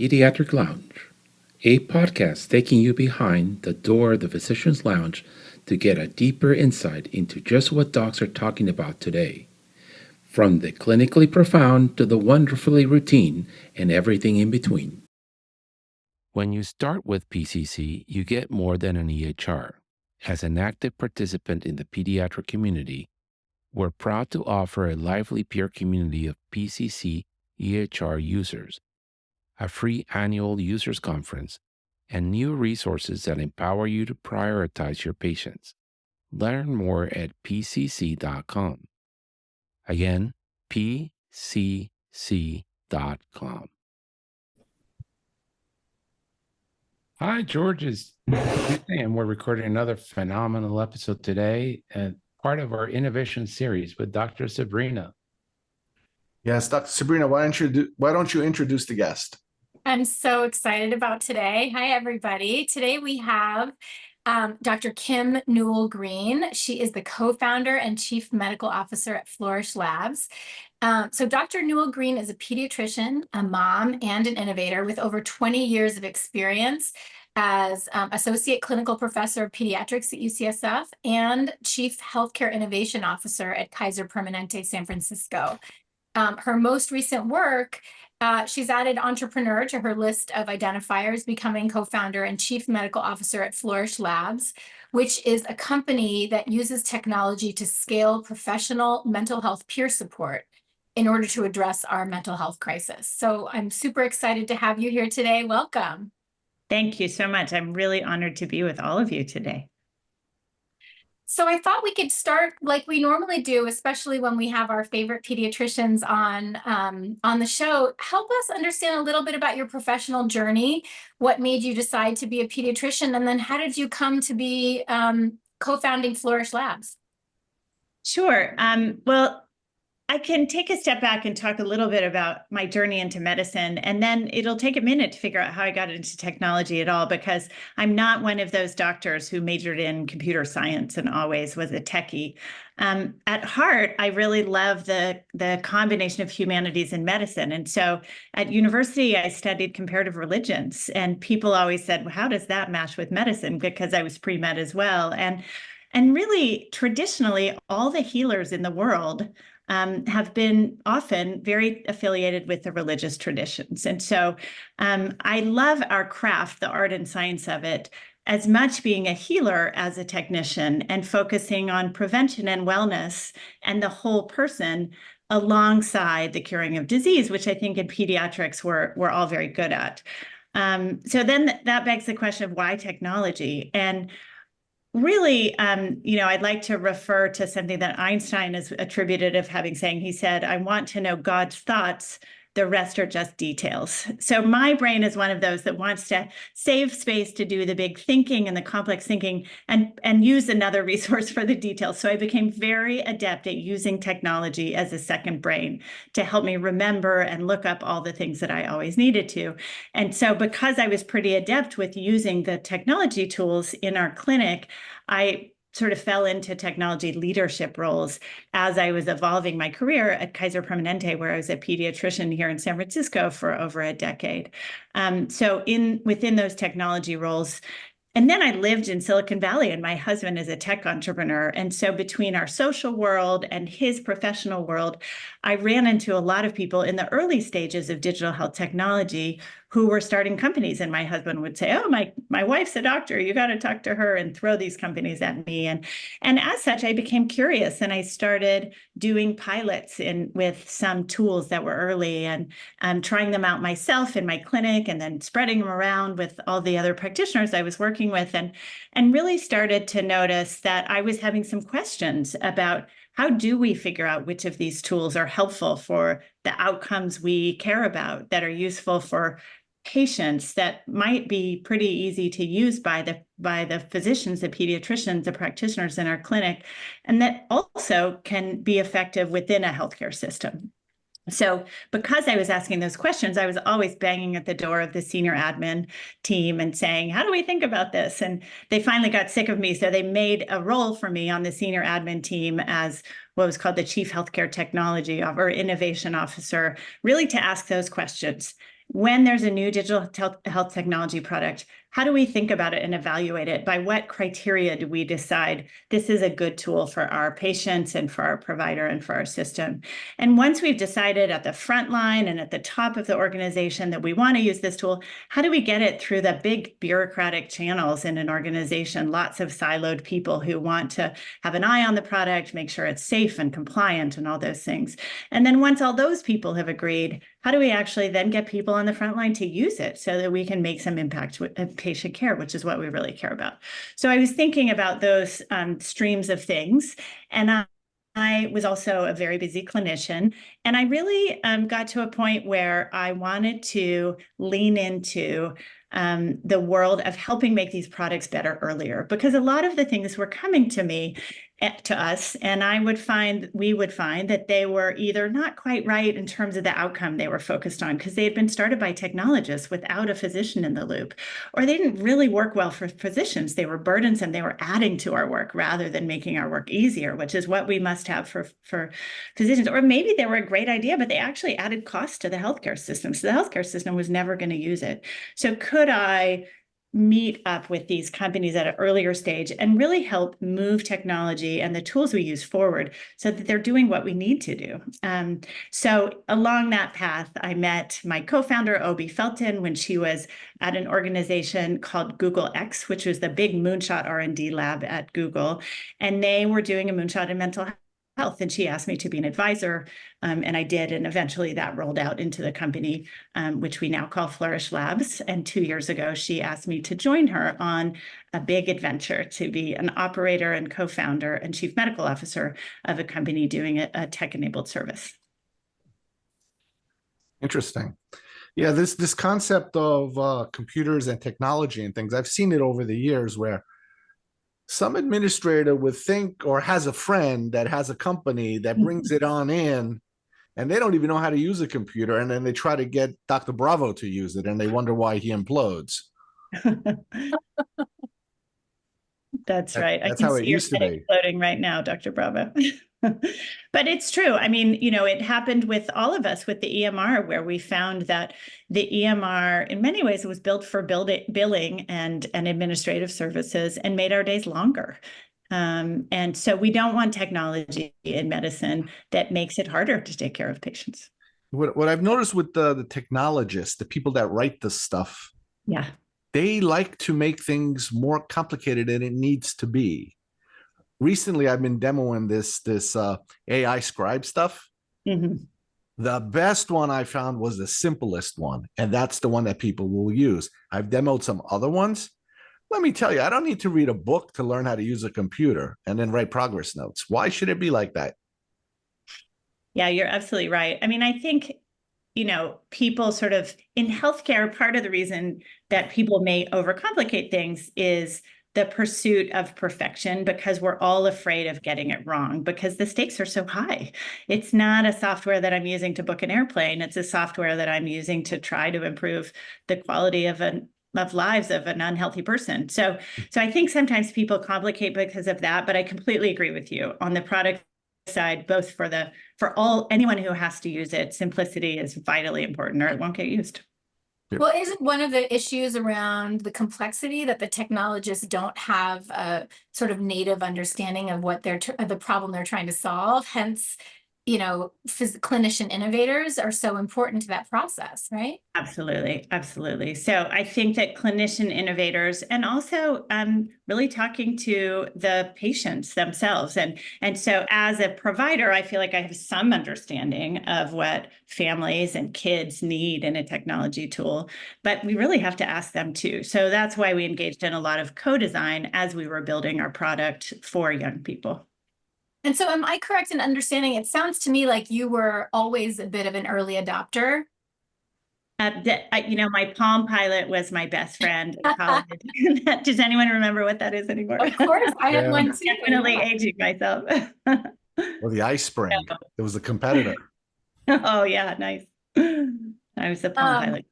Pediatric Lounge, a podcast taking you behind the door of the physician's lounge to get a deeper insight into just what docs are talking about today. From the clinically profound to the wonderfully routine and everything in between. When you start with PCC, you get more than an EHR. As an active participant in the pediatric community, we're proud to offer a lively peer community of PCC EHR users, a free annual users conference, and new resources that empower you to prioritize your patients. Learn more at pcc.com. Again, pcc.com. Hi, George. It's Tuesday, and we're recording another phenomenal episode today, and part of our innovation series with Dr. Sabrina. Yes, Dr. Sabrina, why don't you introduce the guest? I'm so excited about today. Hi, everybody. Today we have Dr. Kim Newell-Green. She is the co-founder and chief medical officer at Flourish Labs. So Dr. Newell-Green is a pediatrician, a mom, and an innovator with over 20 years of experience as associate clinical professor of pediatrics at UCSF and chief healthcare innovation officer at Kaiser Permanente San Francisco. Her most recent work, she's added entrepreneur to her list of identifiers, becoming co-founder and chief medical officer at Flourish Labs, which is a company that uses technology to scale professional mental health peer support in order to address our mental health crisis. So I'm super excited to have you here today. Welcome. Thank you so much. I'm really honored to be with all of you today. So I thought we could start like we normally do, especially when we have our favorite pediatricians on the show. Help us understand a little bit about your professional journey. What made you decide to be a pediatrician? And then how did you come to be co-founding Flourish Labs? Sure. Well, I can take a step back and talk a little bit about my journey into medicine, and then it'll take a minute to figure out how I got into technology at all, because I'm not one of those doctors who majored in computer science and always was a techie. At heart, I really love the combination of humanities and medicine. And so at university, I studied comparative religions, and people always said, well, how does that match with medicine? Because I was pre-med as well. And really, traditionally, all the healers in the world have been often very affiliated with the religious traditions. And so I love our craft, the art and science of it, as much being a healer as a technician and focusing on prevention and wellness and the whole person alongside the curing of disease, which I think in pediatrics we're all very good at. So then that begs the question of why technology? And really, I'd like to refer to something that Einstein is attributed of having saying. He said, I want to know God's thoughts. The rest are just details. So my brain is one of those that wants to save space to do the big thinking and the complex thinking and use another resource for the details. So I became very adept at using technology as a second brain to help me remember and look up all the things that I always needed to. And so because I was pretty adept with using the technology tools in our clinic, I sort of fell into technology leadership roles as I was evolving my career at Kaiser Permanente, where I was a pediatrician here in San Francisco for over a decade. So within those technology roles, and then I lived in Silicon Valley, and my husband is a tech entrepreneur. And so between our social world and his professional world, I ran into a lot of people in the early stages of digital health technology who were starting companies. And my husband would say, oh, my wife's a doctor. You got to talk to her, and throw these companies at me. And as such, I became curious, and I started doing pilots with some tools that were early and trying them out myself in my clinic, and then spreading them around with all the other practitioners I was working with, and really started to notice that I was having some questions about how do we figure out which of these tools are helpful for the outcomes we care about, that are useful for patients, that might be pretty easy to use by the physicians, the pediatricians, the practitioners in our clinic, and that also can be effective within a healthcare system. So because I was asking those questions, I was always banging at the door of the senior admin team and saying, how do we think about this? And they finally got sick of me. So they made a role for me on the senior admin team as what was called the Chief Healthcare Technology or Innovation Officer, really to ask those questions. when there's a new digital health technology product, how do we think about it and evaluate it? By what criteria do we decide this is a good tool for our patients and for our provider and for our system? And once we've decided at the front line and at the top of the organization that we want to use this tool, how do we get it through the big bureaucratic channels in an organization, lots of siloed people who want to have an eye on the product, make sure it's safe and compliant and all those things. And then once all those people have agreed, how do we actually then get people on the front line to use it so that we can make some impact with patient care, which is what we really care about. So I was thinking about those streams of things, and I was also a very busy clinician, and I really got to a point where I wanted to lean into the world of helping make these products better earlier, because a lot of the things were coming to me, to us, and we would find that they were either not quite right in terms of the outcome they were focused on because they had been started by technologists without a physician in the loop, or they didn't really work well for physicians. They were burdensome. They were adding to our work rather than making our work easier, which is what we must have for physicians. Or maybe they were a great idea, but they actually added cost to the healthcare system. So the healthcare system was never going to use it. So could I meet up with these companies at an earlier stage and really help move technology and the tools we use forward so that they're doing what we need to do? So along that path, I met my co-founder, Obi Felton, when she was at an organization called Google X, which was the big moonshot R&D lab at Google. And they were doing a moonshot in mental health. And she asked me to be an advisor, and I did. And eventually that rolled out into the company, which we now call Flourish Labs. And 2 years ago, she asked me to join her on a big adventure to be an operator and co-founder and chief medical officer of a company doing a tech-enabled service. Interesting. Yeah, this concept of computers and technology and things, I've seen it over the years where some administrator would think or has a friend that has a company that brings it on in, and they don't even know how to use a computer, and then they try to get Dr. Bravo to use it, and they wonder why he implodes. That's right. That's I can how see it your used to head be. exploding right now, Dr. Bravo. But it's true. I mean, it happened with all of us with the EMR, where we found that the EMR, in many ways, was built for billing and administrative services and made our days longer. And so we don't want technology in medicine that makes it harder to take care of patients. What I've noticed with the technologists, the people that write this stuff, yeah, they like to make things more complicated than it needs to be. Recently, I've been demoing this AI scribe stuff. Mm-hmm. The best one I found was the simplest one, and that's the one that people will use. I've demoed some other ones. Let me tell you, I don't need to read a book to learn how to use a computer and then write progress notes. Why should it be like that? Yeah, you're absolutely right. I mean, I think, people sort of in healthcare, part of the reason that people may overcomplicate things is the pursuit of perfection, because we're all afraid of getting it wrong because the stakes are so high. It's not a software that I'm using to book an airplane. It's a software that I'm using to try to improve the quality of lives of an unhealthy person. So I think sometimes people complicate because of that, but I completely agree with you on the product side, both for anyone who has to use it. Simplicity is vitally important, or it won't get used. Well, isn't one of the issues around the complexity that the technologists don't have a sort of native understanding of what the problem they're trying to solve? Hence, clinician innovators are so important to that process, right? Absolutely. Absolutely. So I think that clinician innovators, and also really talking to the patients themselves. And so as a provider, I feel like I have some understanding of what families and kids need in a technology tool, but we really have to ask them too. So that's why we engaged in a lot of co-design as we were building our product for young people. And so am I correct in understanding, it sounds to me like you were always a bit of an early adopter? My Palm Pilot was my best friend in college. Does anyone remember what that is anymore? Of course, I have one too. Definitely aging myself. Or the ice spring. It was a competitor. Oh yeah, nice. I was the Palm Pilot.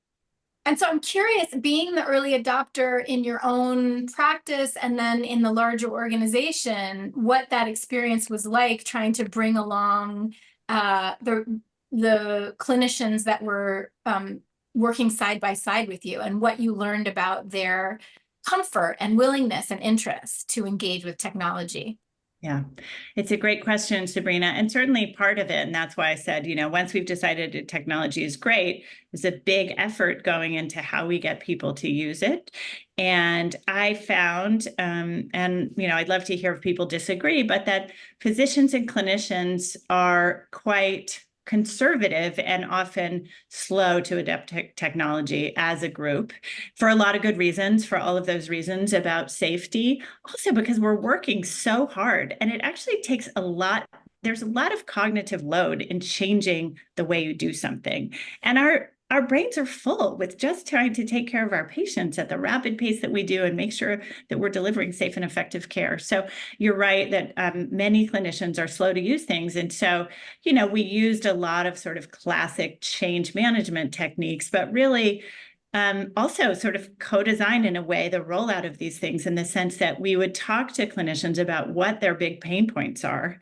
And so I'm curious, being the early adopter in your own practice and then in the larger organization, what that experience was like trying to bring along the clinicians that were working side by side with you and what you learned about their comfort and willingness and interest to engage with technology? Yeah, it's a great question, Sabrina, and certainly part of it. And that's why I said, once we've decided that technology is great, there's a big effort going into how we get people to use it. And I found, and I'd love to hear if people disagree, but that physicians and clinicians are quite conservative and often slow to adapt technology as a group for a lot of good reasons, for all of those reasons about safety, also because we're working so hard and it actually takes there's a lot of cognitive load in changing the way you do something. And our brains are full with just trying to take care of our patients at the rapid pace that we do and make sure that we're delivering safe and effective care. So you're right that many clinicians are slow to use things. And so, we used a lot of sort of classic change management techniques, but really also sort of co-design in a way the rollout of these things in the sense that we would talk to clinicians about what their big pain points are,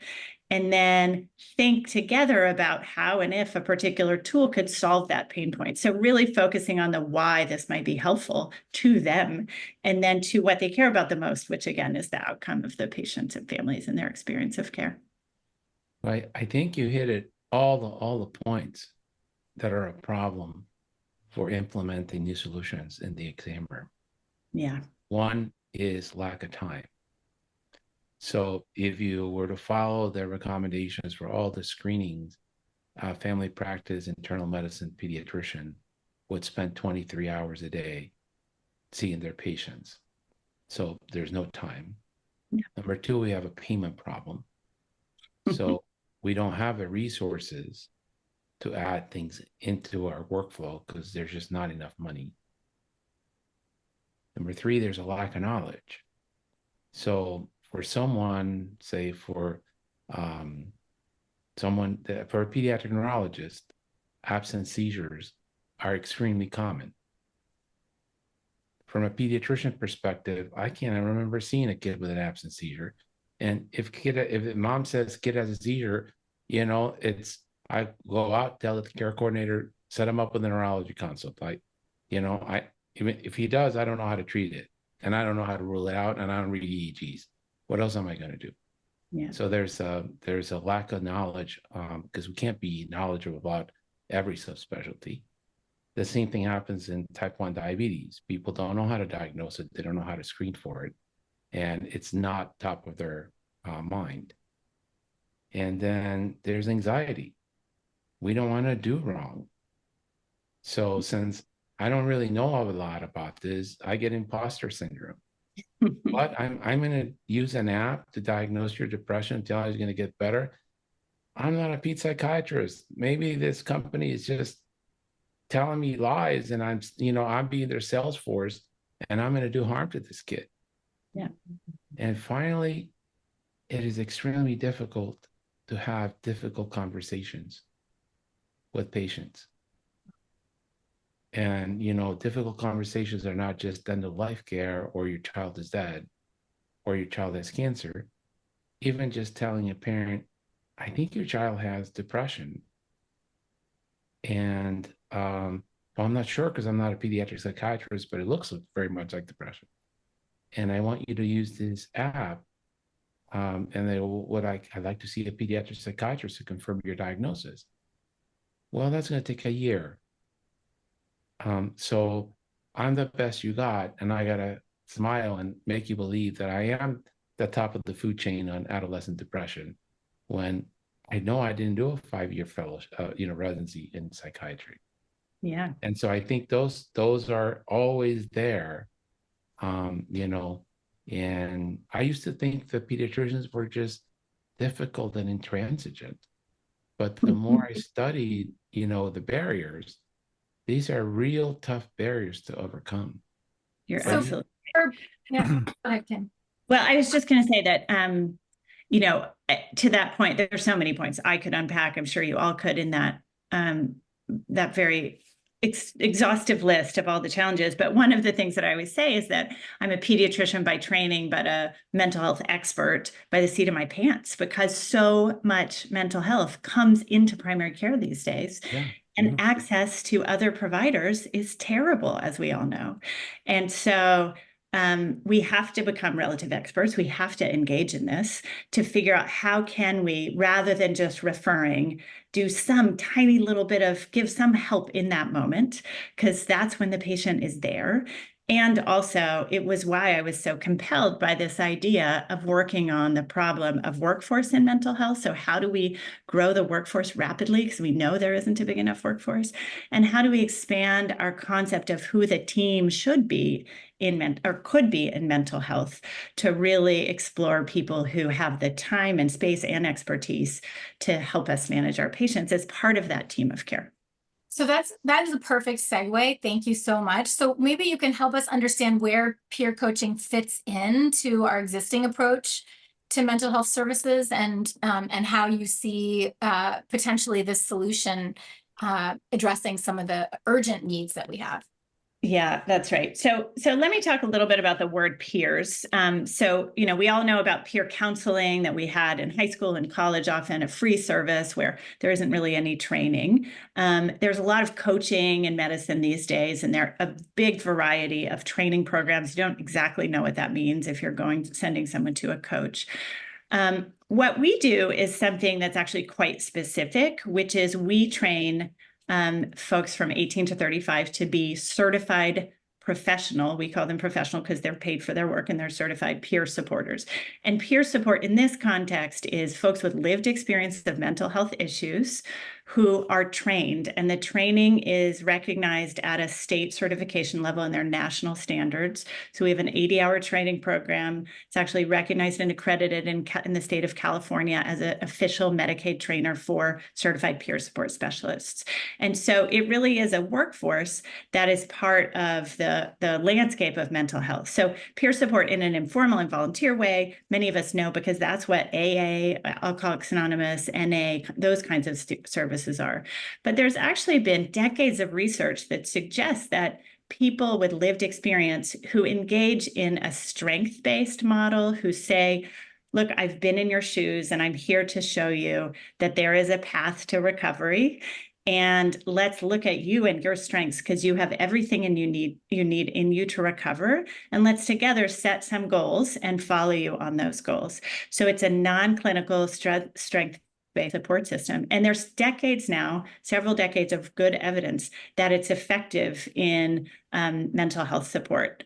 and then think together about how and if a particular tool could solve that pain point. So really focusing on the why this might be helpful to them, and then to what they care about the most, which again is the outcome of the patients and families and their experience of care. I think you hit it all the points that are a problem for implementing new solutions in the exam room. Yeah. One is lack of time. So if you were to follow their recommendations for all the screenings, family practice, internal medicine, pediatrician would spend 23 hours a day seeing their patients. So there's no time. Yeah. Number two, we have a payment problem. So we don't have the resources to add things into our workflow because there's just not enough money. Number three, there's a lack of knowledge. So for someone, say for for a pediatric neurologist, absent seizures are extremely common. From a pediatrician perspective, I can't remember seeing a kid with an absent seizure. And if mom says kid has a seizure, I go out, tell the care coordinator, set him up with a neurology consult. Even if he does, I don't know how to treat it, and I don't know how to rule it out, and I don't read EEGs. What else am I going to do? Yeah. So there's a lack of knowledge because we can't be knowledgeable about every subspecialty. The same thing happens in type 1 diabetes. People don't know how to diagnose it. They don't know how to screen for it. And it's not top of their mind. And then there's anxiety. We don't want to do wrong. So since I don't really know a lot about this, I get imposter syndrome. But I'm going to use an app to diagnose your depression, tell you it's going to get better. I'm not a ped psychiatrist. Maybe this company is just telling me lies, and I'm being their sales force, and I'm going to do harm to this kid. Yeah. And finally, it is extremely difficult to have difficult conversations with patients. And, difficult conversations are not just end of life care or your child is dead or your child has cancer. Even just telling a parent, I think your child has depression. And I'm not sure because I'm not a pediatric psychiatrist, but it looks very much like depression. And I want you to use this app. And I'd like to see a pediatric psychiatrist to confirm your diagnosis. Well, that's going to take a year. So I'm the best you got, and I got to smile and make you believe that I am the top of the food chain on adolescent depression when I know I didn't do a 5-year fellowship, residency in psychiatry. Yeah. And so I think those are always there, and I used to think that pediatricians were just difficult and intransigent. But the more I studied, the barriers, these are real tough barriers to overcome. You're So- absolutely. Yeah, go ahead, Kim. Well, I was just going to say that, to that point, there's so many points I could unpack. I'm sure you all could in that very exhaustive list of all the challenges. But one of the things that I always say is that I'm a pediatrician by training, but a mental health expert by the seat of my pants, because so much mental health comes into primary care these days. Yeah. And access to other providers is terrible, as we all know. And so we have to become relative experts. We have to engage in this to figure out how can we, rather than just referring, do some tiny little bit of, give some help in that moment, because that's when the patient is there. And also, it was why I was so compelled by this idea of working on the problem of workforce in mental health. So how do we grow the workforce rapidly, because we know there isn't a big enough workforce? And how do we expand our concept of who the team should be in or could be in mental health, to really explore people who have the time and space and expertise to help us manage our patients as part of that team of care. So that is a perfect segue. Thank you so much. So maybe you can help us understand where peer coaching fits into our existing approach to mental health services, and how you see potentially this solution addressing some of the urgent needs that we have. Yeah, that's right. So let me talk a little bit about the word peers. So, we all know about peer counseling that we had in high school and college, often a free service where there isn't really any training. There's a lot of coaching in medicine these days, and there are a big variety of training programs. You don't exactly know what that means if you're sending someone to a coach. What we do is something that's actually quite specific, which is we train folks from 18 to 35 to be certified professional. We call them professional because they're paid for their work, and they're certified peer supporters. And peer support in this context is folks with lived experience of mental health issues who are trained, and the training is recognized at a state certification level, and their national standards. So we have an 80-hour training program. It's actually recognized and accredited in the state of California as an official Medicaid trainer for certified peer support specialists. And so it really is a workforce that is part of the landscape of mental health. So peer support in an informal and volunteer way, many of us know because that's what AA, Alcoholics Anonymous, NA, those kinds of services are. But there's actually been decades of research that suggests that people with lived experience who engage in a strength-based model, who say, look, I've been in your shoes and I'm here to show you that there is a path to recovery. And let's look at you and your strengths, because you have everything you need in you to recover. And let's together set some goals and follow you on those goals. So it's a non-clinical strength-based support system. And there's decades now, several decades of good evidence that it's effective in mental health support.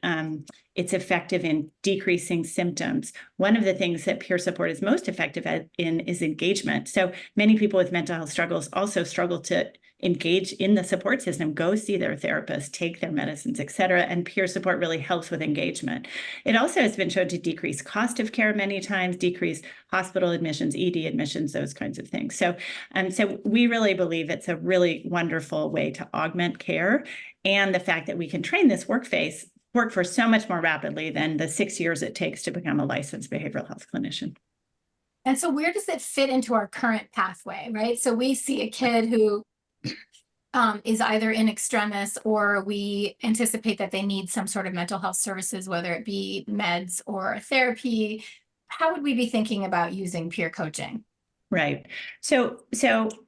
It's effective in decreasing symptoms. One of the things that peer support is most effective in is engagement. So many people with mental health struggles also struggle to engage in the support system, go see their therapist, take their medicines, et cetera. And peer support really helps with engagement. It also has been shown to decrease cost of care many times, decrease hospital admissions, ED admissions, those kinds of things. So we really believe it's a really wonderful way to augment care. And the fact that we can train this workforce so much more rapidly than the 6 years it takes to become a licensed behavioral health clinician. And so where does it fit into our current pathway, right? So we see a kid who is either in extremis, or we anticipate that they need some sort of mental health services, whether it be meds or therapy. How would we be thinking about using peer coaching? Right. So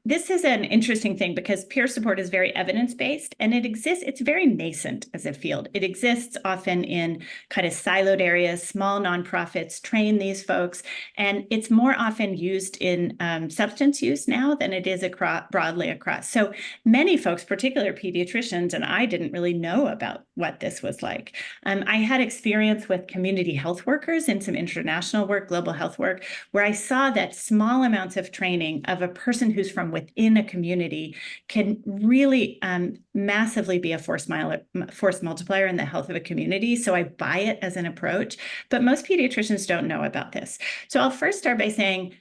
this is an interesting thing, because peer support is very evidence-based, and it exists. It's very nascent as a field. It exists often in kind of siloed areas. Small nonprofits train these folks, and it's more often used in substance use now than it is broadly across. So many folks, particularly pediatricians, and I didn't really know about what this was like. I had experience with community health workers in some international work, global health work, where I saw that small amounts of training of a person who's from within a community can really massively be a force multiplier in the health of a community. So I buy it as an approach, but most pediatricians don't know about this. So I'll first start by saying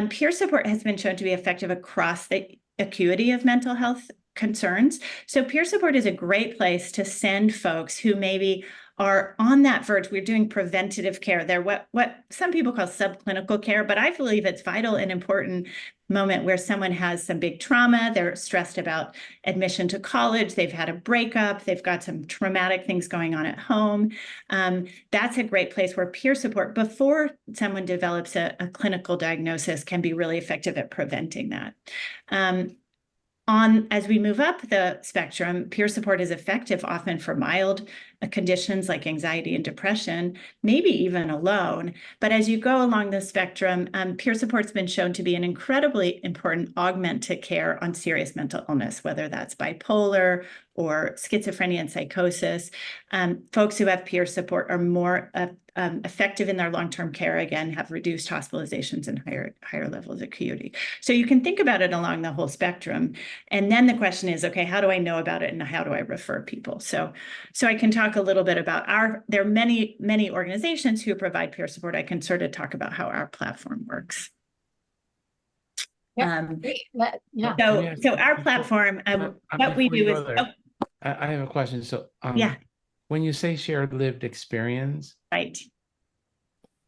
peer support has been shown to be effective across the acuity of mental health concerns. So peer support is a great place to send folks who maybe are on that verge. We're doing preventative care. They're what some people call subclinical care, but I believe it's vital and important moment where someone has some big trauma. They're stressed about admission to college. They've had a breakup. They've got some traumatic things going on at home. That's a great place where peer support, before someone develops a clinical diagnosis, can be really effective at preventing that. As we move up the spectrum, peer support is effective often for mild conditions like anxiety and depression, maybe even alone. But as you go along the spectrum, peer support's been shown to be an incredibly important augment to care on serious mental illness, whether that's bipolar or schizophrenia and psychosis. Folks who have peer support are more effective in their long-term care, again, have reduced hospitalizations and higher levels of acuity. So you can think about it along the whole spectrum. And then the question is, okay, how do I know about it and how do I refer people? So I can talk a little bit about there are many organizations who provide peer support. I can sort of talk about how our platform works. Yeah. Yeah. So our platform, what we do is, I have a question. So yeah, when you say shared lived experience, right.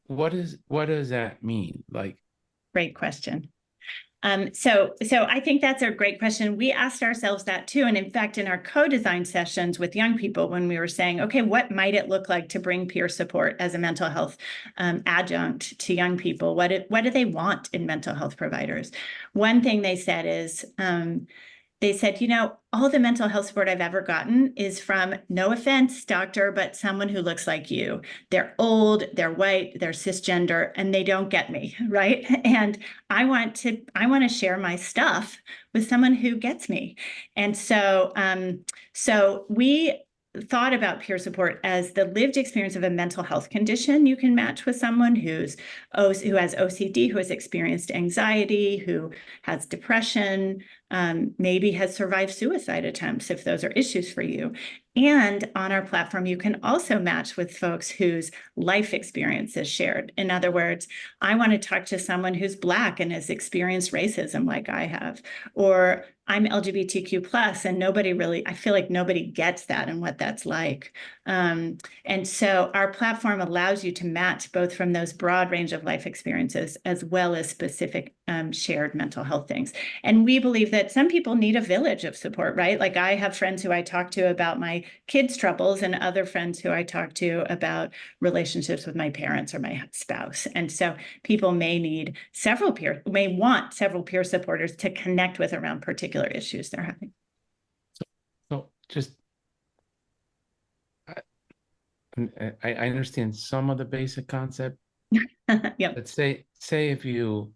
what does that mean? Like, great question. So I think that's a great question. We asked ourselves that too. And in fact, in our co-design sessions with young people, when we were saying, okay, what might it look like to bring peer support as a mental health adjunct to young people? What do they want in mental health providers? One thing they said is, they said, all the mental health support I've ever gotten is from, no offense, doctor, but someone who looks like you. They're old, they're white, they're cisgender, and they don't get me, right? And I want to share my stuff with someone who gets me. And so we thought about peer support as the lived experience of a mental health condition you can match with someone who has OCD, who has experienced anxiety, who has depression, maybe has survived suicide attempts, if those are issues for you. And on our platform, you can also match with folks whose life experience is shared. In other words, I want to talk to someone who's Black and has experienced racism like I have, or I'm LGBTQ plus, and I feel like nobody gets that and what that's like. And so our platform allows you to match both from those broad range of life experiences as well as specific shared mental health things. And we believe that some people need a village of support, right? Like I have friends who I talk to about my kids' troubles and other friends who I talk to about relationships with my parents or my spouse. And so people may want several peer supporters to connect with around particular issues they're having. So just, I understand some of the basic concept. Yep. But say if you,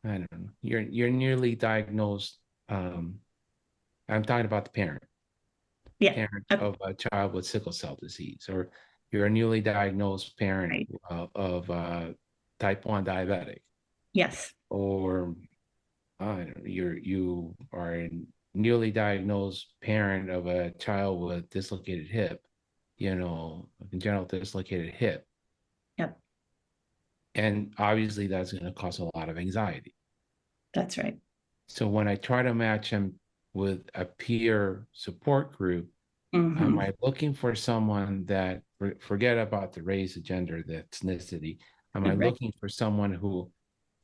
I don't know, you're nearly diagnosed. I'm talking about the parent of a child with sickle cell disease, or you're a newly diagnosed parent of type 1 diabetic. Yes. Or I don't know, you are a newly diagnosed parent of a child with dislocated hip, a congenital dislocated hip. Yep. And obviously that's going to cause a lot of anxiety. That's right. So when I try to match him with a peer support group, am I looking for someone that, forget about the race, the gender, the ethnicity, am I looking for someone who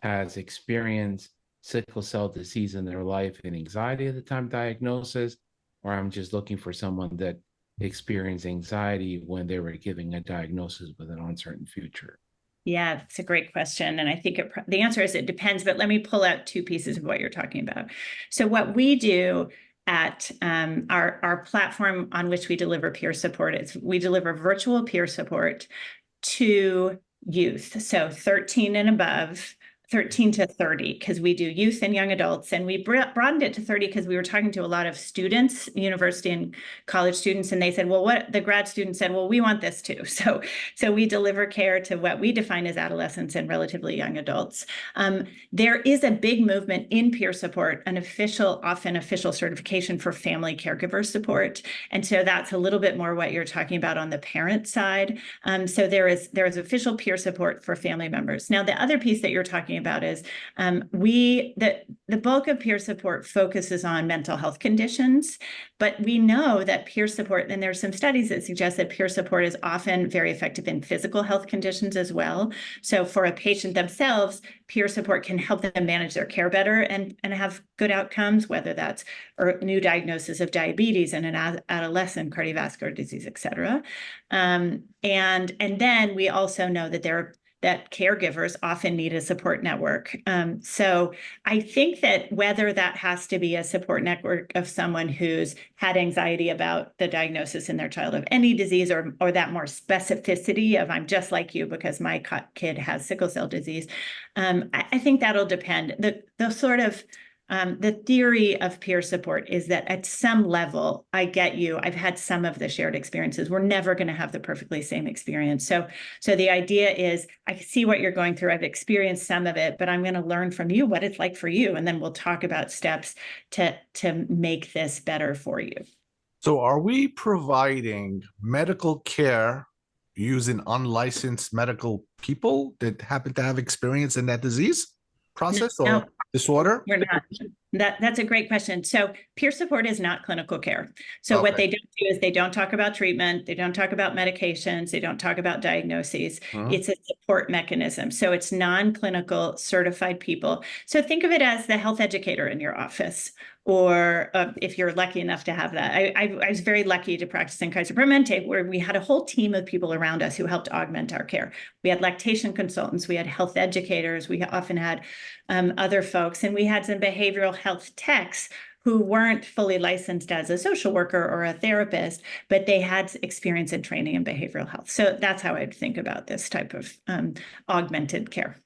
has experienced sickle cell disease in their life and anxiety at the time of diagnosis, or I'm just looking for someone that experienced anxiety when they were giving a diagnosis with an uncertain future? Yeah, that's a great question. And I think the answer is it depends, but let me pull out two pieces of what you're talking about. So what we do at our platform on which we deliver peer support is we deliver virtual peer support to youth, so 13 and above, 13 to 30, because we do youth and young adults. And we broadened it to 30 because we were talking to a lot of students, university and college students, and they said, well, the grad students said, well, we want this too. So we deliver care to what we define as adolescents and relatively young adults. There is a big movement in peer support, often official certification for family caregiver support. And so that's a little bit more what you're talking about on the parent side. So there is official peer support for family members. Now, the other piece that you're talking about is the bulk of peer support focuses on mental health conditions, but we know that peer support, and there's some studies that suggest that peer support is often very effective in physical health conditions as well. So for a patient themselves, peer support can help them manage their care better and have good outcomes, whether that's new diagnosis of diabetes in an adolescent, cardiovascular disease, et cetera. And then we also know that there are that caregivers often need a support network. So I think that whether that has to be a support network of someone who's had anxiety about the diagnosis in their child of any disease, or that more specificity of I'm just like you because my kid has sickle cell disease, I think that'll depend. The sort of the theory of peer support is that at some level, I get you. I've had some of the shared experiences. We're never going to have the perfectly same experience. So the idea is, I see what you're going through. I've experienced some of it, but I'm going to learn from you what it's like for you. And then we'll talk about steps to make this better for you. So are we providing medical care using unlicensed medical people that happen to have experience in that disease process or disorder? We're not. That's a great question. So peer support is not clinical care. So what they don't do is they don't talk about treatment. They don't talk about medications. They don't talk about diagnoses. It's a support mechanism. So it's non-clinical certified people. So think of it as the health educator in your office, or if you're lucky enough to have that. I was very lucky to practice in Kaiser Permanente, where we had a whole team of people around us who helped augment our care. We had lactation consultants, we had health educators, we often had other folks, and we had some behavioral health techs who weren't fully licensed as a social worker or a therapist, but they had experience and training in behavioral health. So that's how I'd think about this type of augmented care.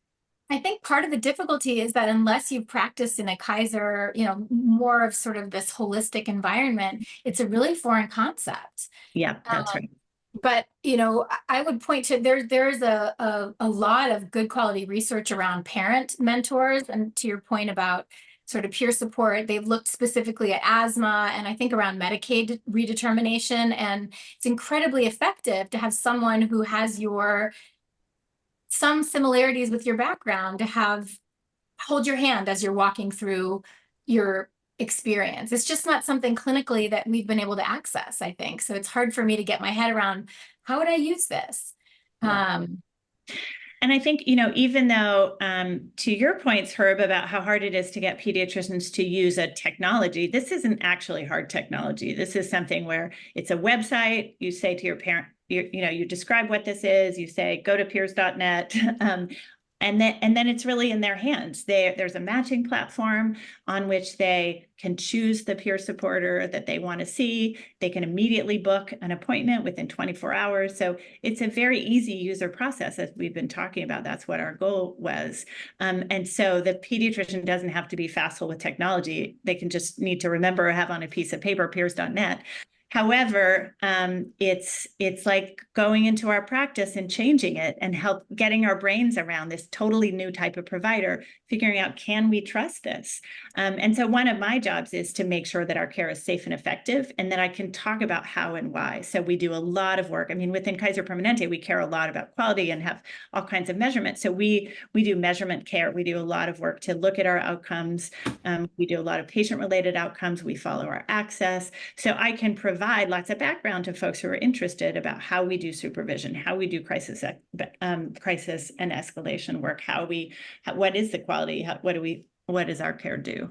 I think part of the difficulty is that unless you've practiced in a Kaiser, more of sort of this holistic environment, it's a really foreign concept. Yeah, that's right. But, I would point to there's a lot of good quality research around parent mentors. And to your point about sort of peer support, they've looked specifically at asthma and I think around Medicaid redetermination. And it's incredibly effective to have someone who has some similarities with your background to hold your hand as you're walking through your experience. It's just not something clinically that we've been able to access, I think. So it's hard for me to get my head around, how would I use this? And I think, even though, to your points, Herb, about how hard it is to get pediatricians to use a technology, this isn't actually hard technology. This is something where it's a website. You say to your parent, you describe what this is. You say, go to peers.net. And then it's really in their hands. There's a matching platform on which they can choose the peer supporter that they want to see. They can immediately book an appointment within 24 hours. So it's a very easy user process, as we've been talking about. That's what our goal was. And so the pediatrician doesn't have to be facile with technology. They can just need to remember or have on a piece of paper, peers.net. However, it's like going into our practice and changing it and getting our brains around this totally new type of provider, figuring out, can we trust this? And so one of my jobs is to make sure that our care is safe and effective, and that I can talk about how and why. So we do a lot of work. I mean, within Kaiser Permanente, we care a lot about quality and have all kinds of measurements. So we do measurement care. We do a lot of work to look at our outcomes. We do a lot of patient-related outcomes. We follow our access. So I can provide lots of background to folks who are interested about how we do supervision, how we do crisis and escalation work, what is the quality, what does our care do?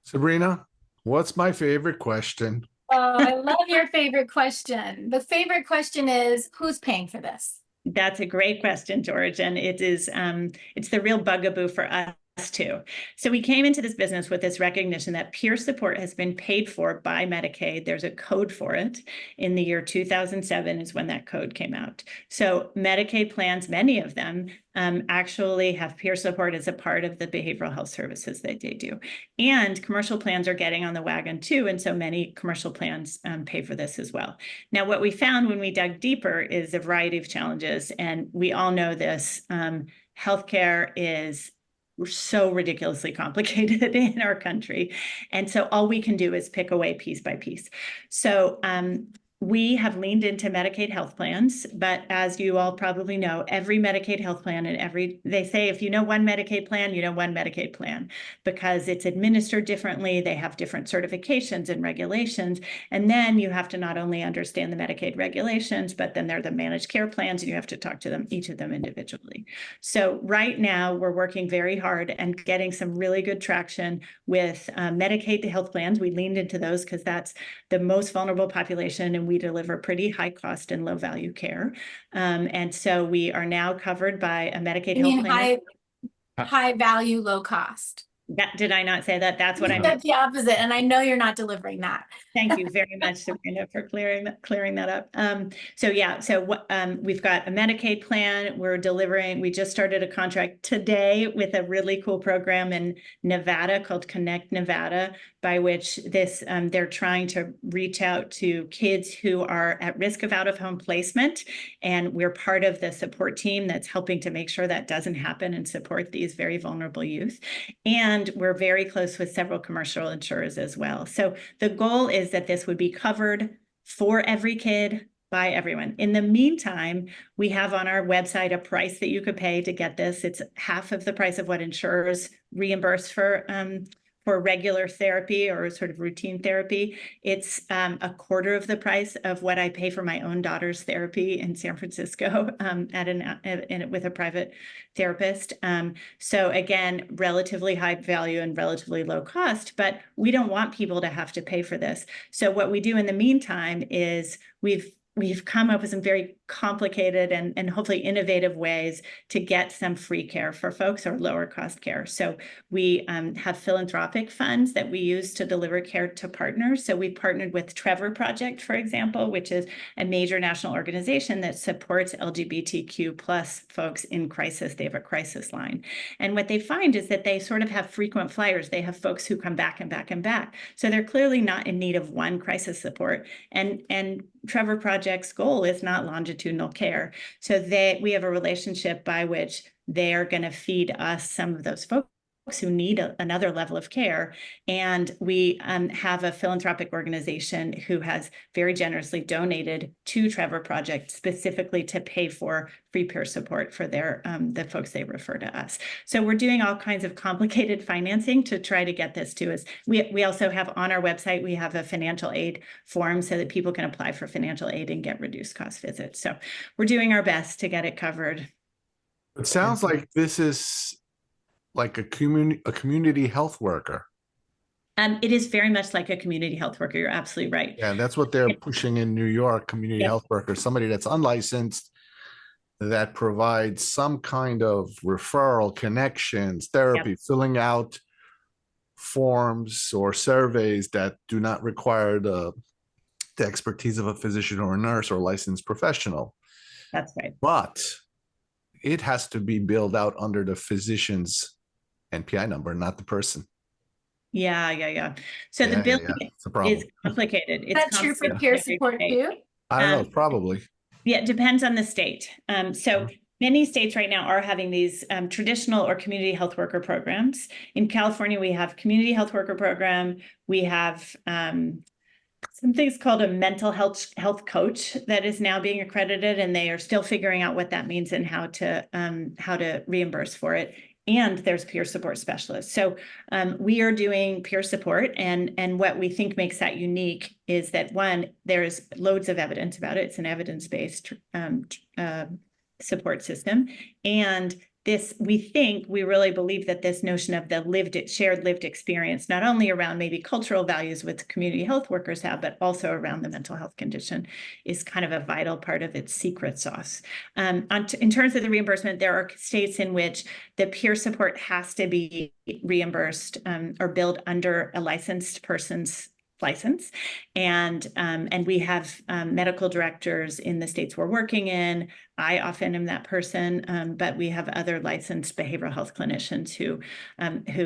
Sabrina, what's my favorite question? Oh, I love your favorite question. The favorite question is, who's paying for this? That's a great question, George, and it is it's the real bugaboo for us too. So we came into this business with this recognition that peer support has been paid for by Medicaid. There's a code for it. In the year 2007 is when that code came out. So Medicaid plans, many of them, actually have peer support as a part of the behavioral health services that they do. And commercial plans are getting on the wagon too. And so many commercial plans pay for this as well. Now, what we found when we dug deeper is a variety of challenges. And we all know this. Healthcare is so ridiculously complicated in our country. And so all we can do is pick away piece by piece. So we have leaned into Medicaid health plans, but as you all probably know, every Medicaid health plan they say, if you know one Medicaid plan, you know one Medicaid plan, because it's administered differently. They have different certifications and regulations. And then you have to not only understand the Medicaid regulations, but then they're the managed care plans, and you have to talk to them, each of them individually. So right now we're working very hard and getting some really good traction with Medicaid health plans. We leaned into those because that's the most vulnerable population, and we deliver pretty high cost and low value care. And so we are now covered by a Medicaid You health mean plan. high value, low cost. Did I not say that? That's what I meant. That's the opposite, and I know you're not delivering that. Thank you very much, Sabrina, for clearing that up. We've got a Medicaid plan. We're delivering. We just started a contract today with a really cool program in Nevada called Connect Nevada, by which they're trying to reach out to kids who are at risk of out-of-home placement, and we're part of the support team that's helping to make sure that doesn't happen and support these very vulnerable youth. And we're very close with several commercial insurers as well. So the goal is that this would be covered for every kid by everyone. In the meantime, we have on our website a price that you could pay to get this. It's half of the price of what insurers reimburse for regular therapy or sort of routine therapy. It's a quarter of the price of what I pay for my own daughter's therapy in San Francisco with a private therapist. So again, relatively high value and relatively low cost, but we don't want people to have to pay for this. So what we do in the meantime is we've come up with some very complicated and hopefully innovative ways to get some free care for folks or lower cost care. So we have philanthropic funds that we use to deliver care to partners. So we partnered with Trevor Project, for example, which is a major national organization that supports LGBTQ plus folks in crisis. They have a crisis line. And what they find is that they sort of have frequent flyers. They have folks who come back and back and back. So they're clearly not in need of one crisis support. And Trevor Project's goal is not longitudinal care. So we have a relationship by which they are going to feed us some of those folks who need another level of care. And we have a philanthropic organization who has very generously donated to Trevor Project specifically to pay for free peer support for the folks they refer to us. So we're doing all kinds of complicated financing to try to get this to us. We also have on our website, we have a financial aid form so that people can apply for financial aid and get reduced cost visits. So we're doing our best to get it covered. It sounds like this is like a community health worker. It is very much like a community health worker. You're absolutely right. Yeah, that's what they're pushing in New York, community health worker, somebody that's unlicensed, that provides some kind of referral, connections, therapy, filling out forms or surveys that do not require the expertise of a physician or a nurse or a licensed professional. That's right. But it has to be billed out under the physician's NPI number, not the person. Yeah. So the billing is complicated. Is that true for peer support too? I don't know, probably. Yeah, it depends on the state. So many states right now are having these traditional or community health worker programs. In California, we have community health worker program. We have some things called a mental health coach that is now being accredited, and they are still figuring out what that means and how to reimburse for it. And there's peer support specialists. So we are doing peer support, and what we think makes that unique is that, one, there's loads of evidence about it. It's an evidence-based support system. And we really believe that this notion of the shared lived experience, not only around maybe cultural values which community health workers have, but also around the mental health condition, is kind of a vital part of its secret sauce. In terms of the reimbursement, there are states in which the peer support has to be reimbursed or billed under a licensed person's license. And we have medical directors in the states we're working in. I often am that person, but we have other licensed behavioral health clinicians who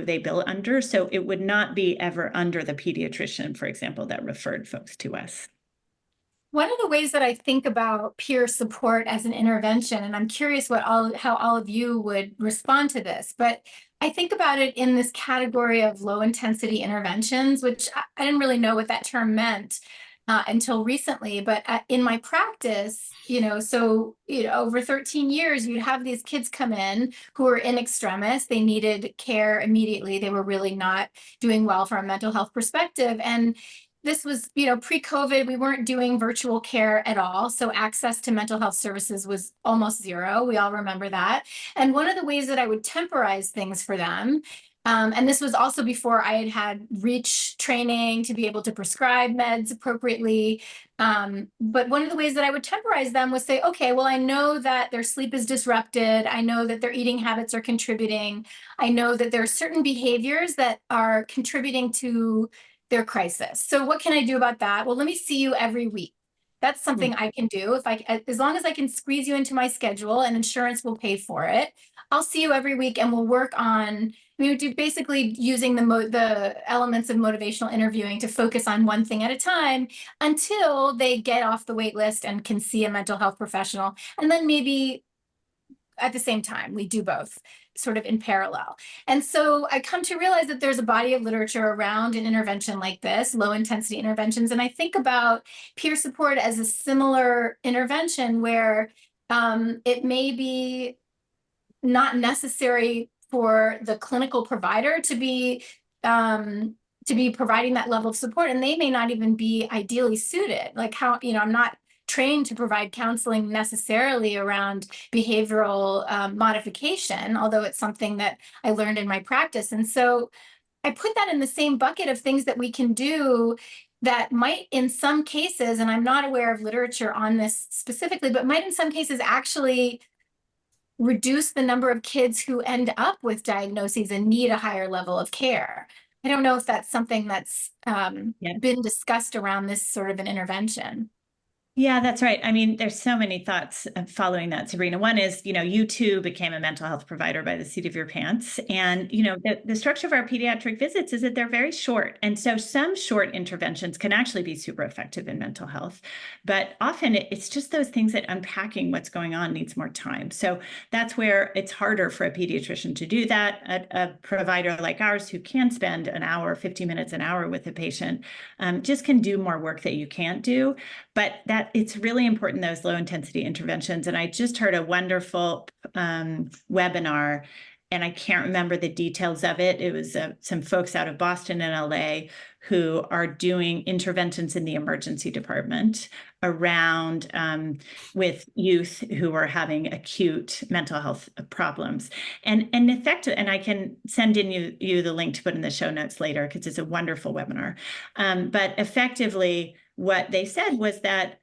they bill under. So it would not be ever under the pediatrician, for example, that referred folks to us. One of the ways that I think about peer support as an intervention, and I'm curious how all of you would respond to this, but I think about it in this category of low intensity interventions, which I didn't really know what that term meant until recently. But in my practice, over 13 years, you'd have these kids come in who were in extremis. They needed care immediately. They were really not doing well from a mental health perspective. And this was, pre-COVID, we weren't doing virtual care at all. So access to mental health services was almost zero. We all remember that. And one of the ways that I would temporize things for them And this was also before I had REACH training to be able to prescribe meds appropriately. But one of the ways that I would temporize them was say, okay, well, I know that their sleep is disrupted. I know that their eating habits are contributing. I know that there are certain behaviors that are contributing to their crisis. So what can I do about that? Well, let me see you every week. That's something I can do. As long as I can squeeze you into my schedule and insurance will pay for it, I'll see you every week and we'll work on, we would do basically using the elements of motivational interviewing to focus on one thing at a time until they get off the wait list and can see a mental health professional. And then maybe at the same time, we do both sort of in parallel. And so I come to realize that there's a body of literature around an intervention like this, low intensity interventions. And I think about peer support as a similar intervention where it may be not necessary for the clinical provider to be providing that level of support, and they may not even be ideally suited. Like how, I'm not trained to provide counseling necessarily around behavioral modification, although it's something that I learned in my practice. And so I put that in the same bucket of things that we can do that might in some cases, and I'm not aware of literature on this specifically, but might in some cases actually reduce the number of kids who end up with diagnoses and need a higher level of care. I don't know if that's something that's been discussed around this sort of an intervention. Yeah, that's right. I mean, there's so many thoughts following that, Sabrina. One is, you too became a mental health provider by the seat of your pants. And, the structure of our pediatric visits is that they're very short. And so some short interventions can actually be super effective in mental health. But often it's just those things that unpacking what's going on needs more time. So that's where it's harder for a pediatrician to do that. A provider like ours who can spend an hour, 50 minutes, an hour with a patient just can do more work that you can't do. But that it's really important, those low intensity interventions. And I just heard a wonderful webinar, and I can't remember the details of it. It was some folks out of Boston and LA who are doing interventions in the emergency department around with youth who are having acute mental health problems. And effective, and I can send in you the link to put in the show notes later because it's a wonderful webinar. But effectively, what they said was that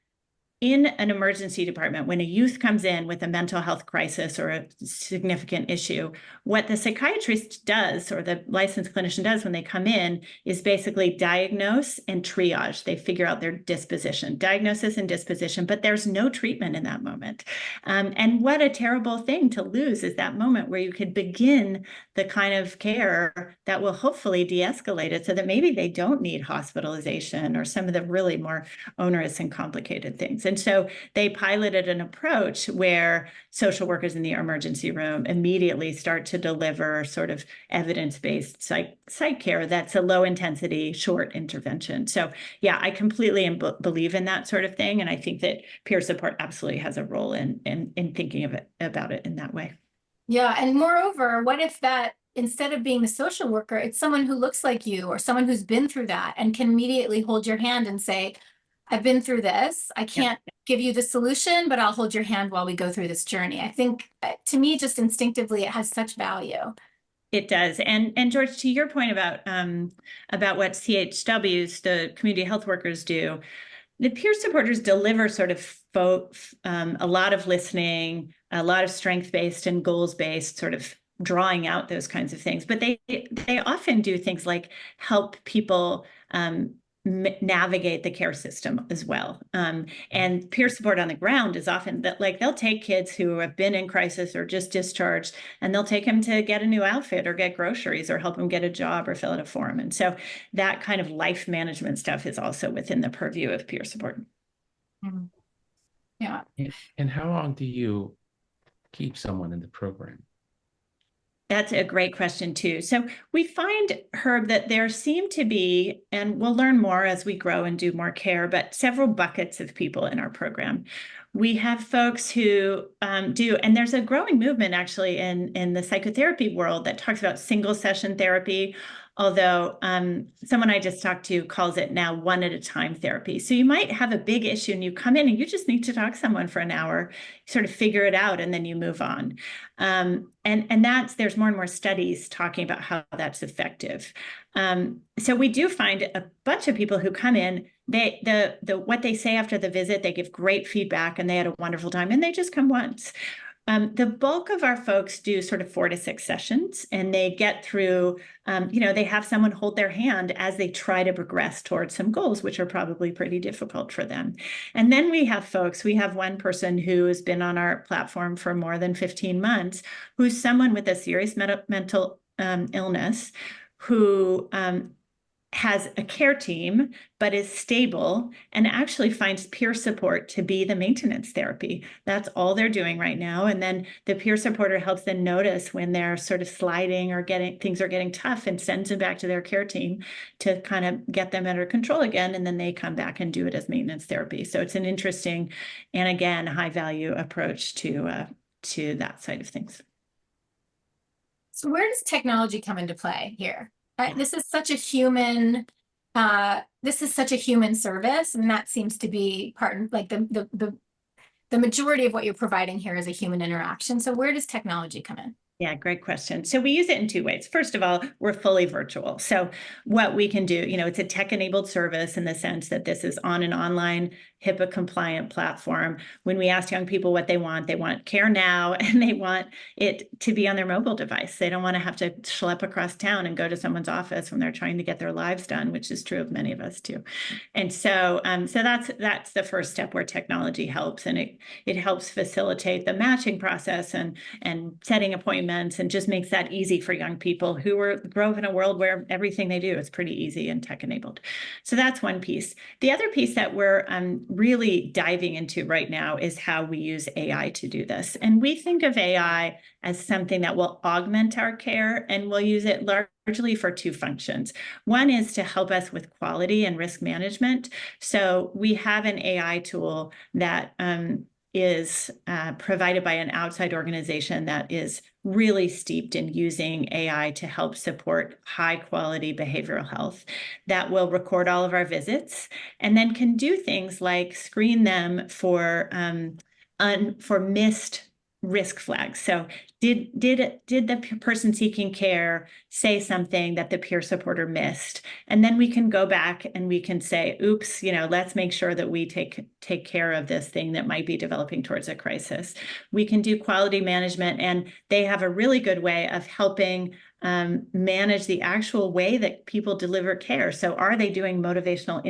in an emergency department, when a youth comes in with a mental health crisis or a significant issue, what the psychiatrist does or the licensed clinician does when they come in is basically diagnose and triage. They figure out their disposition, diagnosis and disposition, but there's no treatment in that moment. And what a terrible thing to lose is that moment where you could begin the kind of care that will hopefully de-escalate it so that maybe they don't need hospitalization or some of the really more onerous and complicated things. And so they piloted an approach where social workers in the emergency room immediately start to deliver sort of evidence-based psych care that's a low intensity, short intervention. So yeah, I completely believe in that sort of thing. And I think that peer support absolutely has a role in thinking about it in that way. Yeah, and moreover, what if that instead of being the social worker, it's someone who looks like you or someone who's been through that and can immediately hold your hand and say, I've been through this. I can't give you the solution, but I'll hold your hand while we go through this journey. I think to me, just instinctively, it has such value. It does. And George, to your point about what CHWs, the community health workers, do, the peer supporters deliver sort of a lot of listening, a lot of strength-based and goals-based sort of drawing out those kinds of things. But they often do things like help people navigate the care system as well. And peer support on the ground is often that, like, they'll take kids who have been in crisis or just discharged, and they'll take them to get a new outfit or get groceries or help them get a job or fill out a form. And so that kind of life management stuff is also within the purview of peer support. Mm-hmm. Yeah. And how long do you keep someone in the program? That's a great question, too. So we find, Herb, that there seem to be, and we'll learn more as we grow and do more care, but several buckets of people in our program. We have folks who do, and there's a growing movement actually in the psychotherapy world that talks about single session therapy. although someone I just talked to calls it now one at a time therapy. So you might have a big issue and you come in and you just need to talk to someone for an hour, sort of figure it out, and then you move on. And there's more and more studies talking about how that's effective. So we do find a bunch of people who come in, what they say after the visit, they give great feedback and they had a wonderful time and they just come once. The bulk of our folks do sort of 4 to 6 sessions, and they get through, they have someone hold their hand as they try to progress towards some goals, which are probably pretty difficult for them. And then we have one person who has been on our platform for more than 15 months, who's someone with a serious mental illness who has a care team, but is stable and actually finds peer support to be the maintenance therapy. That's all they're doing right now. And then the peer supporter helps them notice when they're sort of sliding or things are getting tough, and sends them back to their care team to kind of get them under control again. And then they come back and do it as maintenance therapy. So it's an interesting and, again, high value approach to that side of things. So where does technology come into play here? This is such a human service, and that seems to be like the majority of what you're providing here is a human interaction. So where does technology come in? Yeah, great question. So we use it in 2 ways. First of all, we're fully virtual. So what we can do, it's a tech-enabled service in the sense that this is on an online HIPAA-compliant platform. When we ask young people what they want care now, and they want it to be on their mobile device. They don't want to have to schlep across town and go to someone's office when they're trying to get their lives done, which is true of many of us too. And so that's the first step where technology helps, and it helps facilitate the matching process and setting appointments, and just makes that easy for young people who grow up in a world where everything they do is pretty easy and tech-enabled. So that's one piece. The other piece that we're really diving into right now is how we use AI to do this. And we think of AI as something that will augment our care, and we'll use it largely for 2 functions. One is to help us with quality and risk management. So we have an AI tool that is provided by an outside organization that is really steeped in using AI to help support high quality behavioral health, that will record all of our visits and then can do things like screen them for missed risk flags. So did the person seeking care say something that the peer supporter missed? And then we can go back and we can say, oops, let's make sure that we take care of this thing that might be developing towards a crisis. We can do quality management, and they have a really good way of helping manage the actual way that people deliver care. So are they doing motivational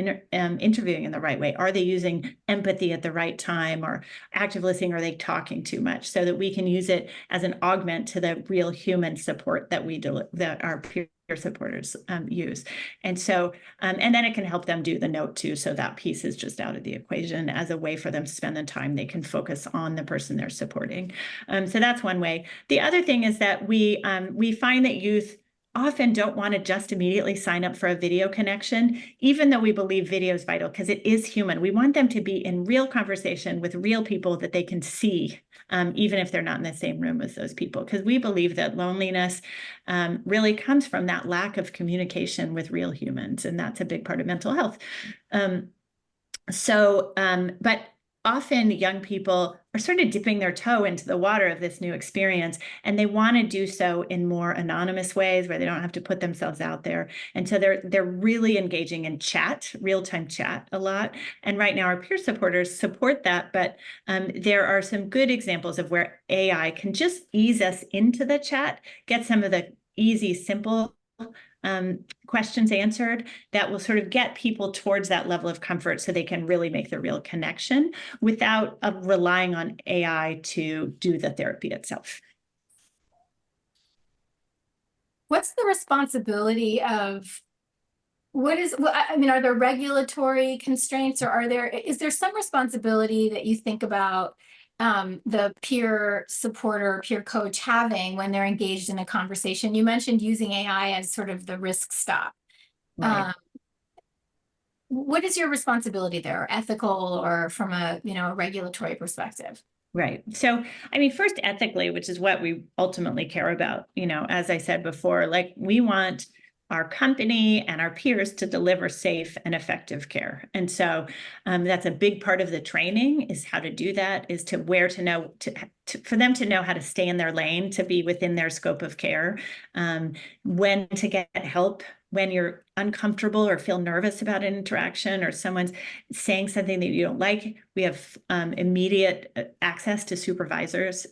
interviewing in the right way? Are they using empathy at the right time, or active listening? Are they talking too much? So that we can use it as an augment to the real human support that that our peer supporters use. And so, and then it can help them do the note too. So that piece is just out of the equation as a way for them to spend the time. They can focus on the person they're supporting. So that's one way. The other thing is that we find that youth often don't want to just immediately sign up for a video connection, even though we believe video is vital because it is human. We want them to be in real conversation with real people that they can see, even if they're not in the same room as those people, because we believe that loneliness really comes from that lack of communication with real humans, and that's a big part of mental health. But often young people are sort of dipping their toe into the water of this new experience, and they want to do so in more anonymous ways where they don't have to put themselves out there. And so they're really engaging in chat, real-time chat a lot. And right now our peer supporters support that, but there are some good examples of where AI can just ease us into the chat, get some of the easy, simple questions answered that will sort of get people towards that level of comfort so they can really make the real connection without relying on AI to do the therapy itself. What's the responsibility of are there regulatory constraints, or is there some responsibility that you think about the peer supporter, peer coach having when they're engaged in a conversation? You mentioned using AI as sort of the risk stop. Right. What is your responsibility there, ethical or from a regulatory perspective? Right. So, first, ethically, which is what we ultimately care about, as I said before, like we want our company and our peers to deliver safe and effective care. And so that's a big part of the training, is how to do that, is to where to know, for them to know how to stay in their lane, to be within their scope of care, when to get help when you're uncomfortable or feel nervous about an interaction, or someone's saying something that you don't like. We have immediate access to supervisors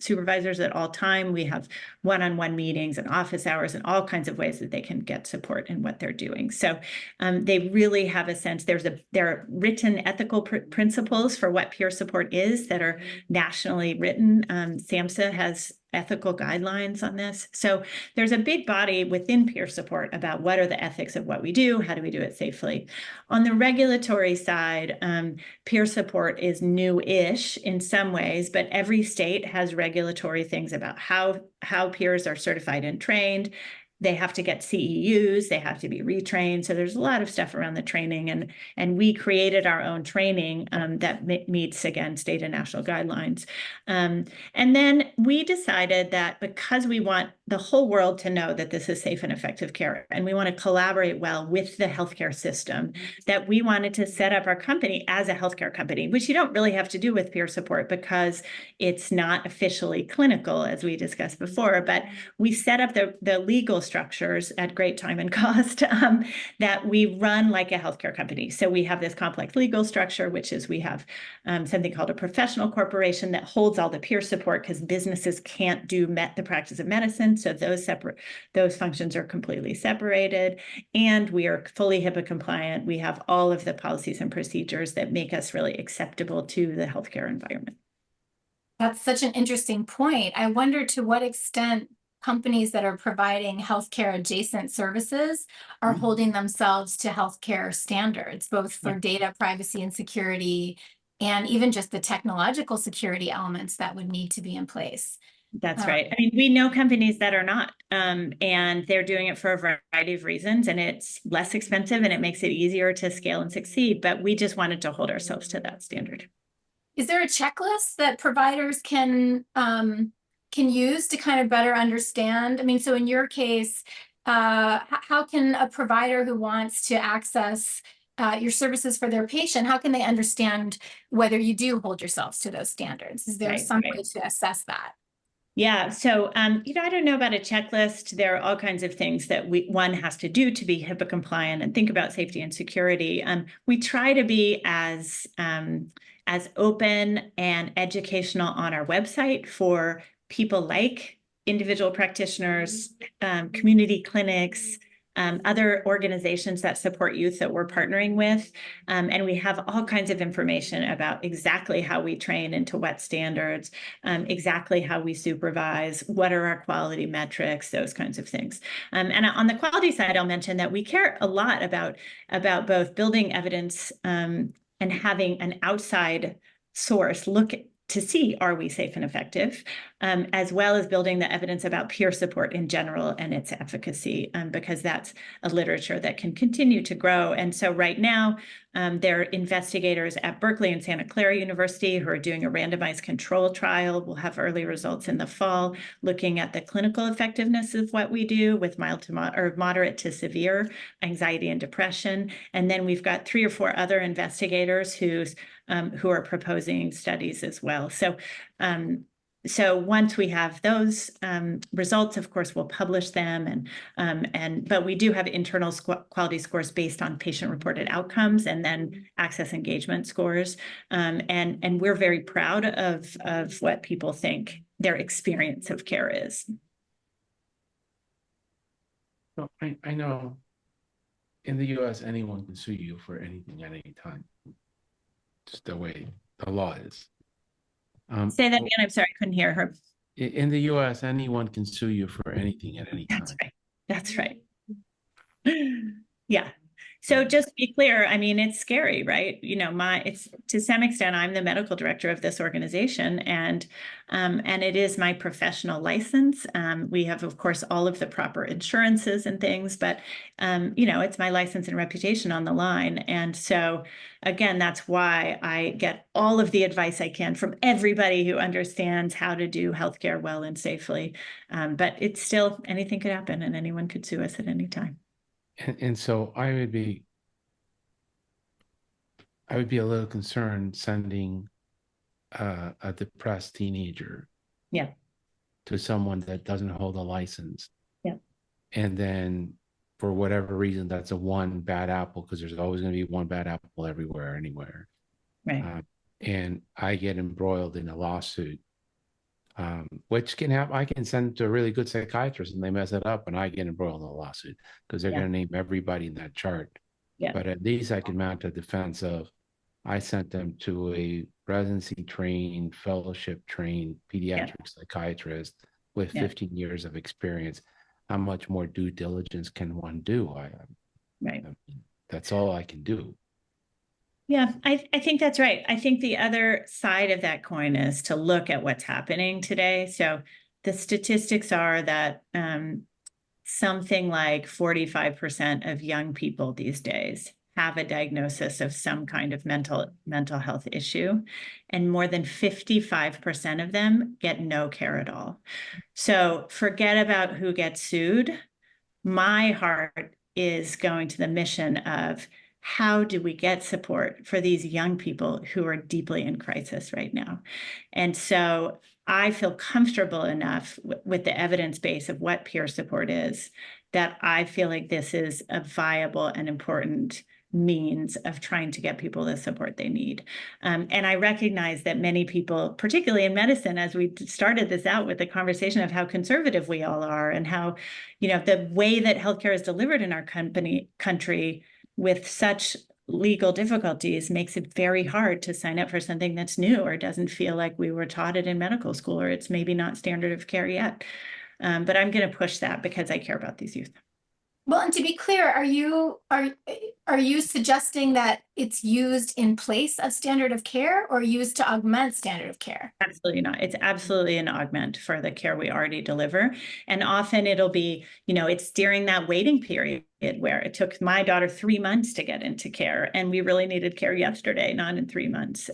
at all time. We have one-on-one meetings and office hours and all kinds of ways that they can get support in what they're doing. So they really have a sense. There are written ethical principles for what peer support is that are nationally written. SAMHSA has ethical guidelines on this. So there's a big body within peer support about what are the ethics of what we do, how do we do it safely. On the regulatory side, peer support is new-ish in some ways, but every state has regulatory things about how peers are certified and trained. They have to get CEUs, they have to be retrained. So there's a lot of stuff around the training, and we created our own training that meets, again, state and national guidelines. And then we decided that because we want the whole world to know that this is safe and effective care, and we want to collaborate well with the healthcare system, that we wanted to set up our company as a healthcare company, which you don't really have to do with peer support because it's not officially clinical, as we discussed before, but we set up the legal structures at great time and cost that we run like a healthcare company. So we have this complex legal structure, which is we have something called a professional corporation that holds all the peer support because businesses can't do the practice of medicine. So those functions are completely separated, and we are fully HIPAA compliant. We have all of the policies and procedures that make us really acceptable to the healthcare environment. That's such an interesting point. I wonder to what extent companies that are providing healthcare adjacent services are holding themselves to healthcare standards, both for data privacy and security, and even just the technological security elements that would need to be in place. That's right. I mean, we know companies that are not, and they're doing it for a variety of reasons, and it's less expensive and it makes it easier to scale and succeed. But we just wanted to hold ourselves to that standard. Is there a checklist that providers can use to kind of better understand? I mean, so in your case, how can a provider who wants to access your services for their patient, how can they understand whether you do hold yourselves to those standards? Is there some way to assess that? Yeah. So, I don't know about a checklist. There are all kinds of things that one has to do to be HIPAA compliant and think about safety and security. We try to be as open and educational on our website for people like individual practitioners, community clinics, other organizations that support youth that we're partnering with. And we have all kinds of information about exactly how we train and to what standards, exactly how we supervise, what are our quality metrics, those kinds of things. And on the quality side, I'll mention that we care a lot about both building evidence and having an outside source look to see, are we safe and effective, as well as building the evidence about peer support in general and its efficacy, because that's a literature that can continue to grow. And so right now, there are investigators at Berkeley and Santa Clara University who are doing a randomized control trial. We'll have early results in the fall, looking at the clinical effectiveness of what we do with mild to moderate to severe anxiety and depression. And then we've got 3 or 4 other investigators who are proposing studies as well. So once we have those results, of course, we'll publish them, but we do have internal quality scores based on patient-reported outcomes and then access engagement scores, and we're very proud of what people think their experience of care is. So I know in the U.S. anyone can sue you for anything at any time. Just the way the law is. Say that again. I'm sorry, I couldn't hear her. In the U.S., anyone can sue you for anything at any time. That's right. Yeah. So just to be clear, I mean, it's scary, right? It's to some extent, I'm the medical director of this organization, and it is my professional license. We have, of course, all of the proper insurances and things, but it's my license and reputation on the line. And so, again, that's why I get all of the advice I can from everybody who understands how to do healthcare well and safely. But it's still, anything could happen, and anyone could sue us at any time. And so I would be a little concerned sending a depressed teenager Yeah. to someone that doesn't hold a license. Yeah. And then for whatever reason, that's a one bad apple, because there's always going to be one bad apple everywhere, anywhere. Right. And I get embroiled in a lawsuit, which can happen. I can send to a really good psychiatrist and they mess it up, and I get embroiled in a lawsuit because they're Yeah. going to name everybody in that chart. Yeah. But at least I can mount a defense of, I sent them to a residency trained, fellowship trained pediatric psychiatrist with 15 years of experience. How much more due diligence can one do? Right. That's all I can do. Yeah, I think that's right. I think the other side of that coin is to look at what's happening today. So the statistics are that something like 45% of young people these days have a diagnosis of some kind of mental health issue, and more than 55% of them get no care at all. So forget about who gets sued. My heart is going to the mission of, how do we get support for these young people who are deeply in crisis right now? And so I feel comfortable enough with the evidence base of what peer support is, that I feel like this is a viable and important means of trying to get people the support they need. And I recognize that many people, particularly in medicine, as we started this out with the conversation of how conservative we all are, and how, the way that healthcare is delivered in our country with such legal difficulties makes it very hard to sign up for something that's new, or doesn't feel like we were taught it in medical school, or it's maybe not standard of care yet. But I'm going to push that because I care about these youth. Well, and to be clear, are you suggesting that it's used in place of standard of care, or used to augment standard of care? Absolutely not. It's absolutely an augment for the care we already deliver. And often it'll be, it's during that waiting period where it took my daughter 3 months to get into care, and we really needed care yesterday, not in 3 months.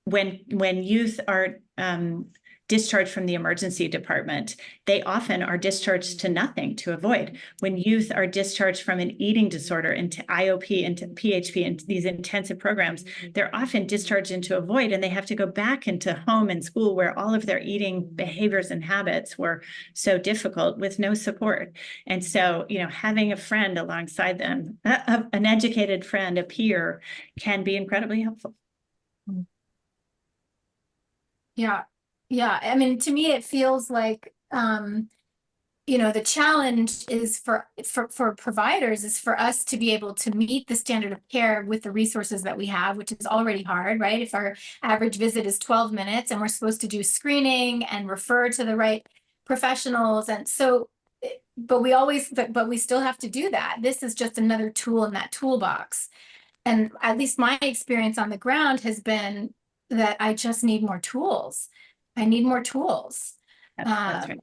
When youth are discharged from the emergency department, they often are discharged to nothing to avoid. When youth are discharged from an eating disorder into IOP, into PHP, into these intensive programs, they're often discharged into a void, and they have to go back into home and school where all of their eating behaviors and habits were so difficult, with no support. And so, having a friend alongside them, an educated friend, a peer, can be incredibly helpful. Yeah. Yeah. I mean, to me, it feels like, the challenge is for providers is for us to be able to meet the standard of care with the resources that we have, which is already hard, right? If our average visit is 12 minutes and we're supposed to do screening and refer to the right professionals. And so, but we still have to do that. This is just another tool in that toolbox. And at least my experience on the ground has been that I just need more tools. I need more tools. That's right.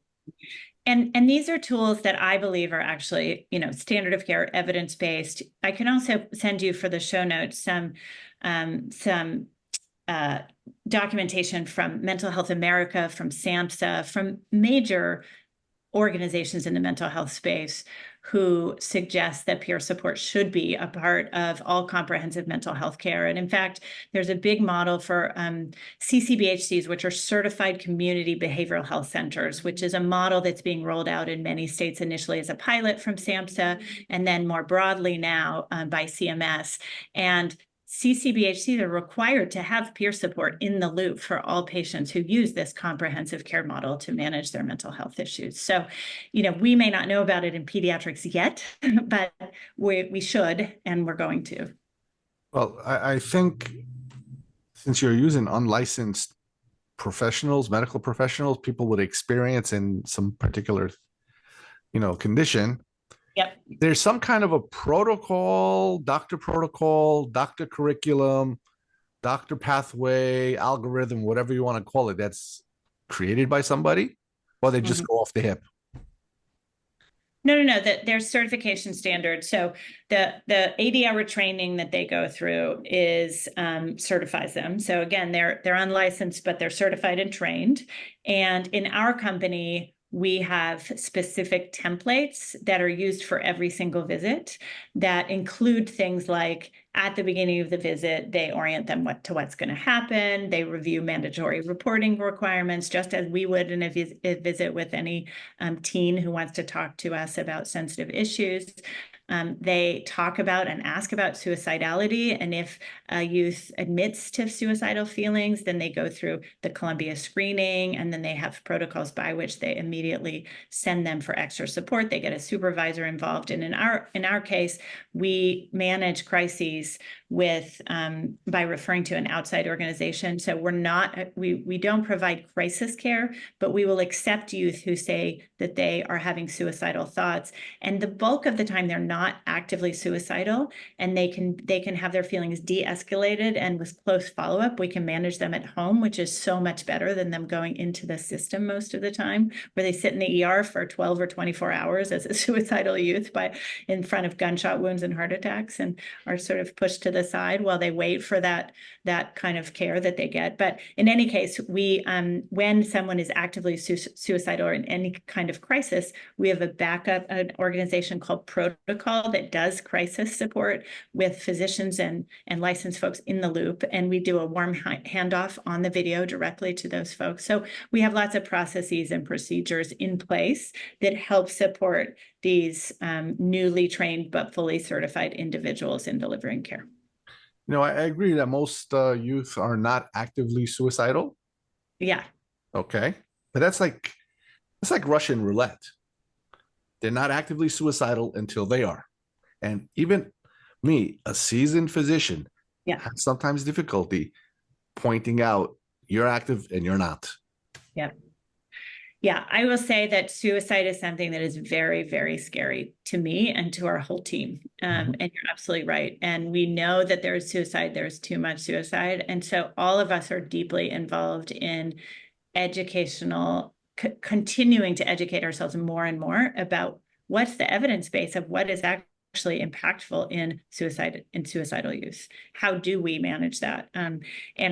And these are tools that I believe are actually, standard of care, evidence-based. I can also send you, for the show notes, some documentation from Mental Health America, from SAMHSA, from major organizations in the mental health space, who suggest that peer support should be a part of all comprehensive mental health care. And in fact, there's a big model for CCBHCs, which are Certified Community Behavioral Health Centers, which is a model that's being rolled out in many states, initially as a pilot from SAMHSA, and then more broadly now by CMS. And CCBHCs are required to have peer support in the loop for all patients who use this comprehensive care model to manage their mental health issues. So, we may not know about it in pediatrics yet, but we should, and we're going to. Well, I think since you're using unlicensed professionals, medical professionals, people with experience in some particular, condition, Yep. There's some kind of a protocol, doctor curriculum, doctor pathway, algorithm, whatever you want to call it, that's created by somebody, or they just go off the hip? No. There's certification standards. So the 80-hour training that they go through is certifies them. So again, they're unlicensed, but they're certified and trained. And in our company, We have specific templates that are used for every single visit that include things like, at the beginning of the visit, they orient them to what's going to happen. They review mandatory reporting requirements, just as we would in a visit with any teen who wants to talk to us about sensitive issues. They talk about and ask about suicidality. And if a youth admits to suicidal feelings, then they go through the Columbia screening, and then they have protocols by which they immediately send them for extra support. They get a supervisor involved. And in our case, we manage crises with by referring to an outside organization. So we don't provide crisis care, but we will accept youth who say that they are having suicidal thoughts. And the bulk of the time, they're not actively suicidal, and they can have their feelings de-escalated, and with close follow-up, we can manage them at home, which is so much better than them going into the system most of the time, where they sit in the ER for 12 or 24 hours as a suicidal youth in front of gunshot wounds and heart attacks, and are sort of pushed to the side while they wait for that kind of care that they get. But in any case, we when someone is actively suicidal or in any kind of crisis, we have an organization called Protocol that does crisis support with physicians and licensed folks in the loop, and we do a warm handoff on the video directly to those folks. So we have lots of processes and procedures in place that help support these newly trained but fully certified individuals in delivering care. I agree that most youth are not actively suicidal. Yeah. Okay. But it's like Russian roulette. They're not actively suicidal until they are. And even me, a seasoned physician, has sometimes difficulty pointing out you're active and you're not. Yeah. Yeah, I will say that suicide is something that is very, very scary to me and to our whole team. And you're absolutely right. And we know that there is suicide. There's too much suicide. And so all of us are deeply involved in continuing to educate ourselves more and more about what's the evidence base of what is actually impactful in suicidal youth. How do we manage that? And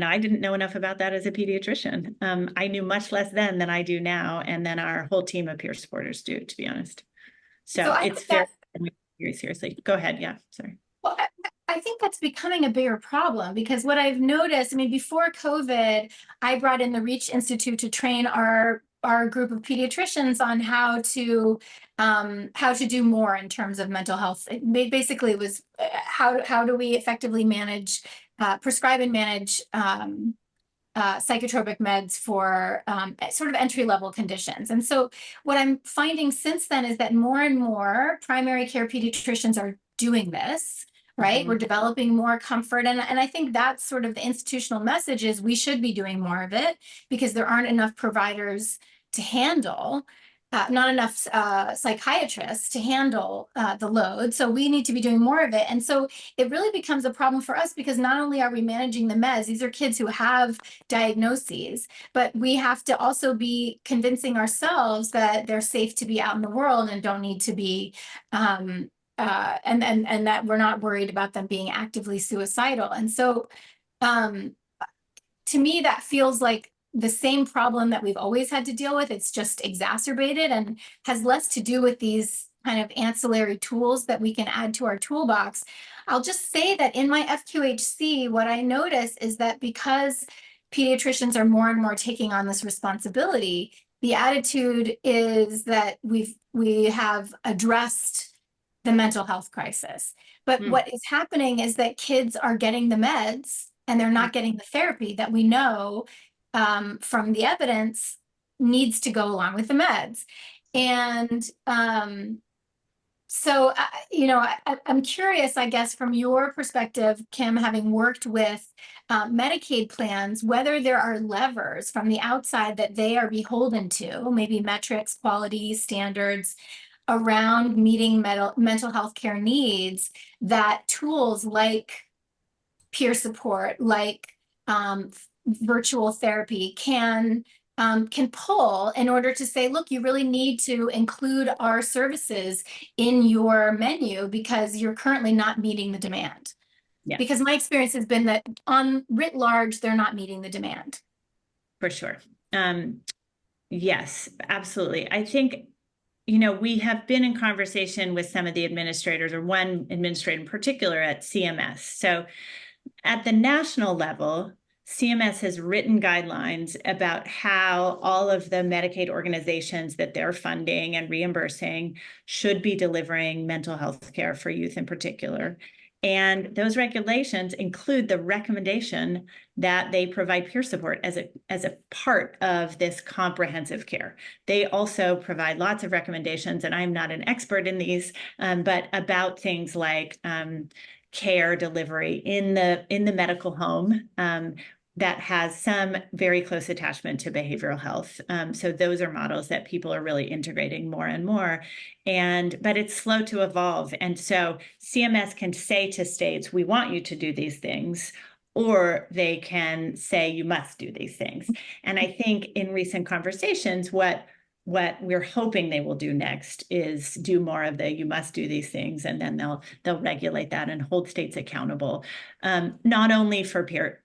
I didn't know enough about that as a pediatrician. I knew much less then than I do now, and then our whole team of peer supporters do, to be honest. So it's very seriously. Go ahead. Yeah, sorry. Well, I think that's becoming a bigger problem, because what I've noticed, before COVID, I brought in the Reach Institute to train our group of pediatricians on how to do more in terms of mental health. It basically was how do we effectively prescribe and manage psychotropic meds for sort of entry-level conditions. And so what I'm finding since then is that more and more primary care pediatricians are doing this. Right. We're developing more comfort. And I think that's sort of the institutional message is we should be doing more of it, because there aren't enough providers to handle, not enough psychiatrists to handle the load. So we need to be doing more of it. And so it really becomes a problem for us, because not only are we managing the meds, these are kids who have diagnoses, but we have to also be convincing ourselves that they're safe to be out in the world and don't need to be and that we're not worried about them being actively suicidal. And so to me, that feels like the same problem that we've always had to deal with. It's just exacerbated and has less to do with these kind of ancillary tools that we can add to our toolbox. I'll just say that in my FQHC, what I notice is that because pediatricians are more and more taking on this responsibility, the attitude is that we have addressed the mental health crisis. But what is happening is that kids are getting the meds and they're not getting the therapy that we know from the evidence needs to go along with the meds. And so, I'm curious, I guess, from your perspective, Kim, having worked with Medicaid plans, whether there are levers from the outside that they are beholden to, maybe metrics, quality standards, around meeting mental health care needs, that tools like peer support, like virtual therapy can pull in order to say, look, you really need to include our services in your menu because you're currently not meeting the demand. Yeah. Because my experience has been that on writ large, they're not meeting the demand. For sure. Yes, absolutely. I think, you know, we have been in conversation with some of the administrators, or one administrator in particular at CMS. So at the national level, CMS has written guidelines about how all of the Medicaid organizations that they're funding and reimbursing should be delivering mental health care for youth in particular. And those regulations include the recommendation that they provide peer support as a part of this comprehensive care. They also provide lots of recommendations, and I'm not an expert in these, but about things like care delivery in the medical home, that has some very close attachment to behavioral health. So those are models that people are really integrating more and more. But it's slow to evolve. And so CMS can say to states, we want you to do these things, or they can say you must do these things. And I think in recent conversations, what we're hoping they will do next is do more of the you must do these things, and then they'll regulate that and hold states accountable, not only for peer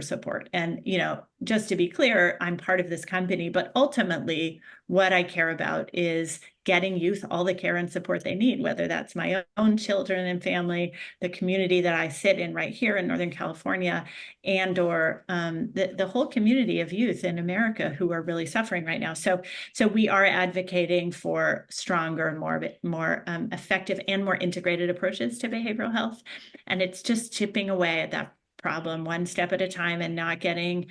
support. And, you know, just to be clear, I'm part of this company, but ultimately what I care about is getting youth all the care and support they need, whether that's my own children and family, the community that I sit in right here in Northern California, and or the whole community of youth in America who are really suffering right now. So we are advocating for stronger and more effective and more integrated approaches to behavioral health. And it's just chipping away at that problem one step at a time, and not getting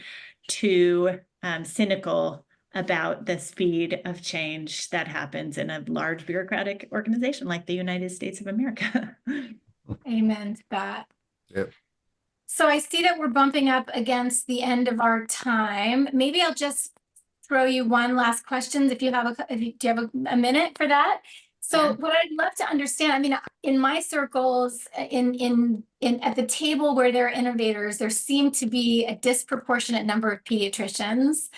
too cynical about the speed of change that happens in a large bureaucratic organization like the United States of America. Amen to that. Yep. So I see that we're bumping up against the end of our time. Maybe I'll just throw you one last question if you have do you have a minute for that? So Yeah. what I'd love to understand, I mean, in my circles, in at the table where there are innovators, there seem to be a disproportionate number of pediatricians.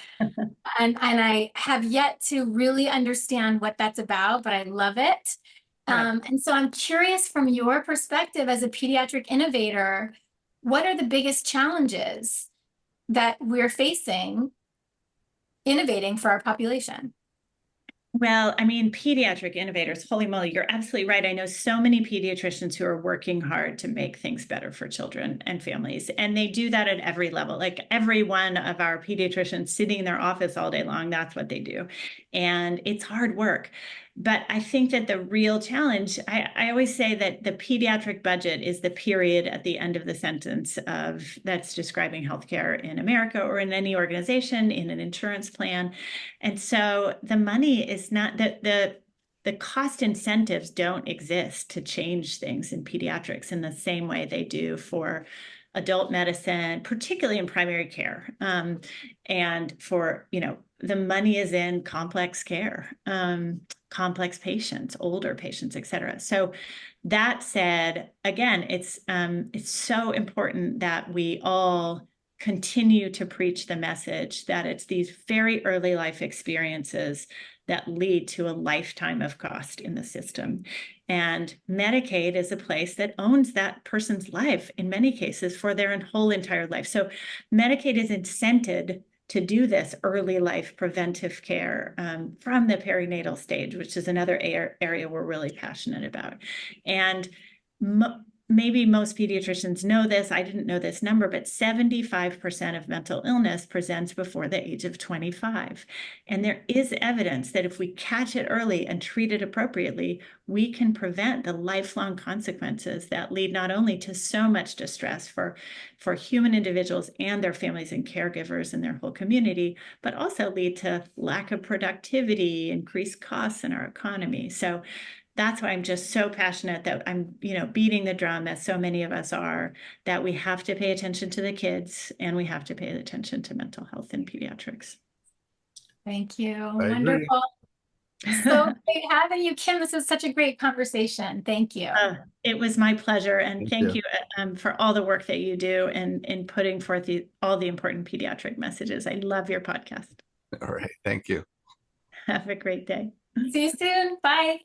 and I have yet to really understand what that's about, but I love it. Right. And so I'm curious, from your perspective as a pediatric innovator, what are the biggest challenges that we're facing innovating for our population? Well, I mean, pediatric innovators, holy moly, you're absolutely right. I know so many pediatricians who are working hard to make things better for children and families. And they do that at every level. Like every one of our pediatricians sitting in their office all day long, that's what they do. And it's hard work. But I think that the real challenge, I always say that the pediatric budget is the period at the end of the sentence that's describing healthcare in America or in any organization, in an insurance plan. And so the money is not the cost incentives don't exist to change things in pediatrics in the same way they do for adult medicine, particularly in primary care. And for, you know, the money is in complex care, complex patients, older patients, et cetera. So that said, again, it's so important that we all continue to preach the message that it's these very early life experiences that lead to a lifetime of cost in the system. And Medicaid is a place that owns that person's life in many cases for their whole entire life. So Medicaid is incented to do this early life preventive care from the perinatal stage, which is another area we're really passionate about. And maybe most pediatricians know this, I didn't know this number, but 75% of mental illness presents before the age of 25. And there is evidence that if we catch it early and treat it appropriately, we can prevent the lifelong consequences that lead not only to so much distress for human individuals and their families and caregivers and their whole community, but also lead to lack of productivity, increased costs in our economy. So that's why I'm just so passionate that I'm, you know, beating the drum, as so many of us are, that we have to pay attention to the kids and we have to pay attention to mental health in pediatrics. Thank you. I agree. Wonderful. So great having you, Kim. This was such a great conversation. Thank you. It was my pleasure. And Thank thank you for all the work that you do and in putting forth all the important pediatric messages. I love your podcast. All right. Thank you. Have a great day. See you soon. Bye.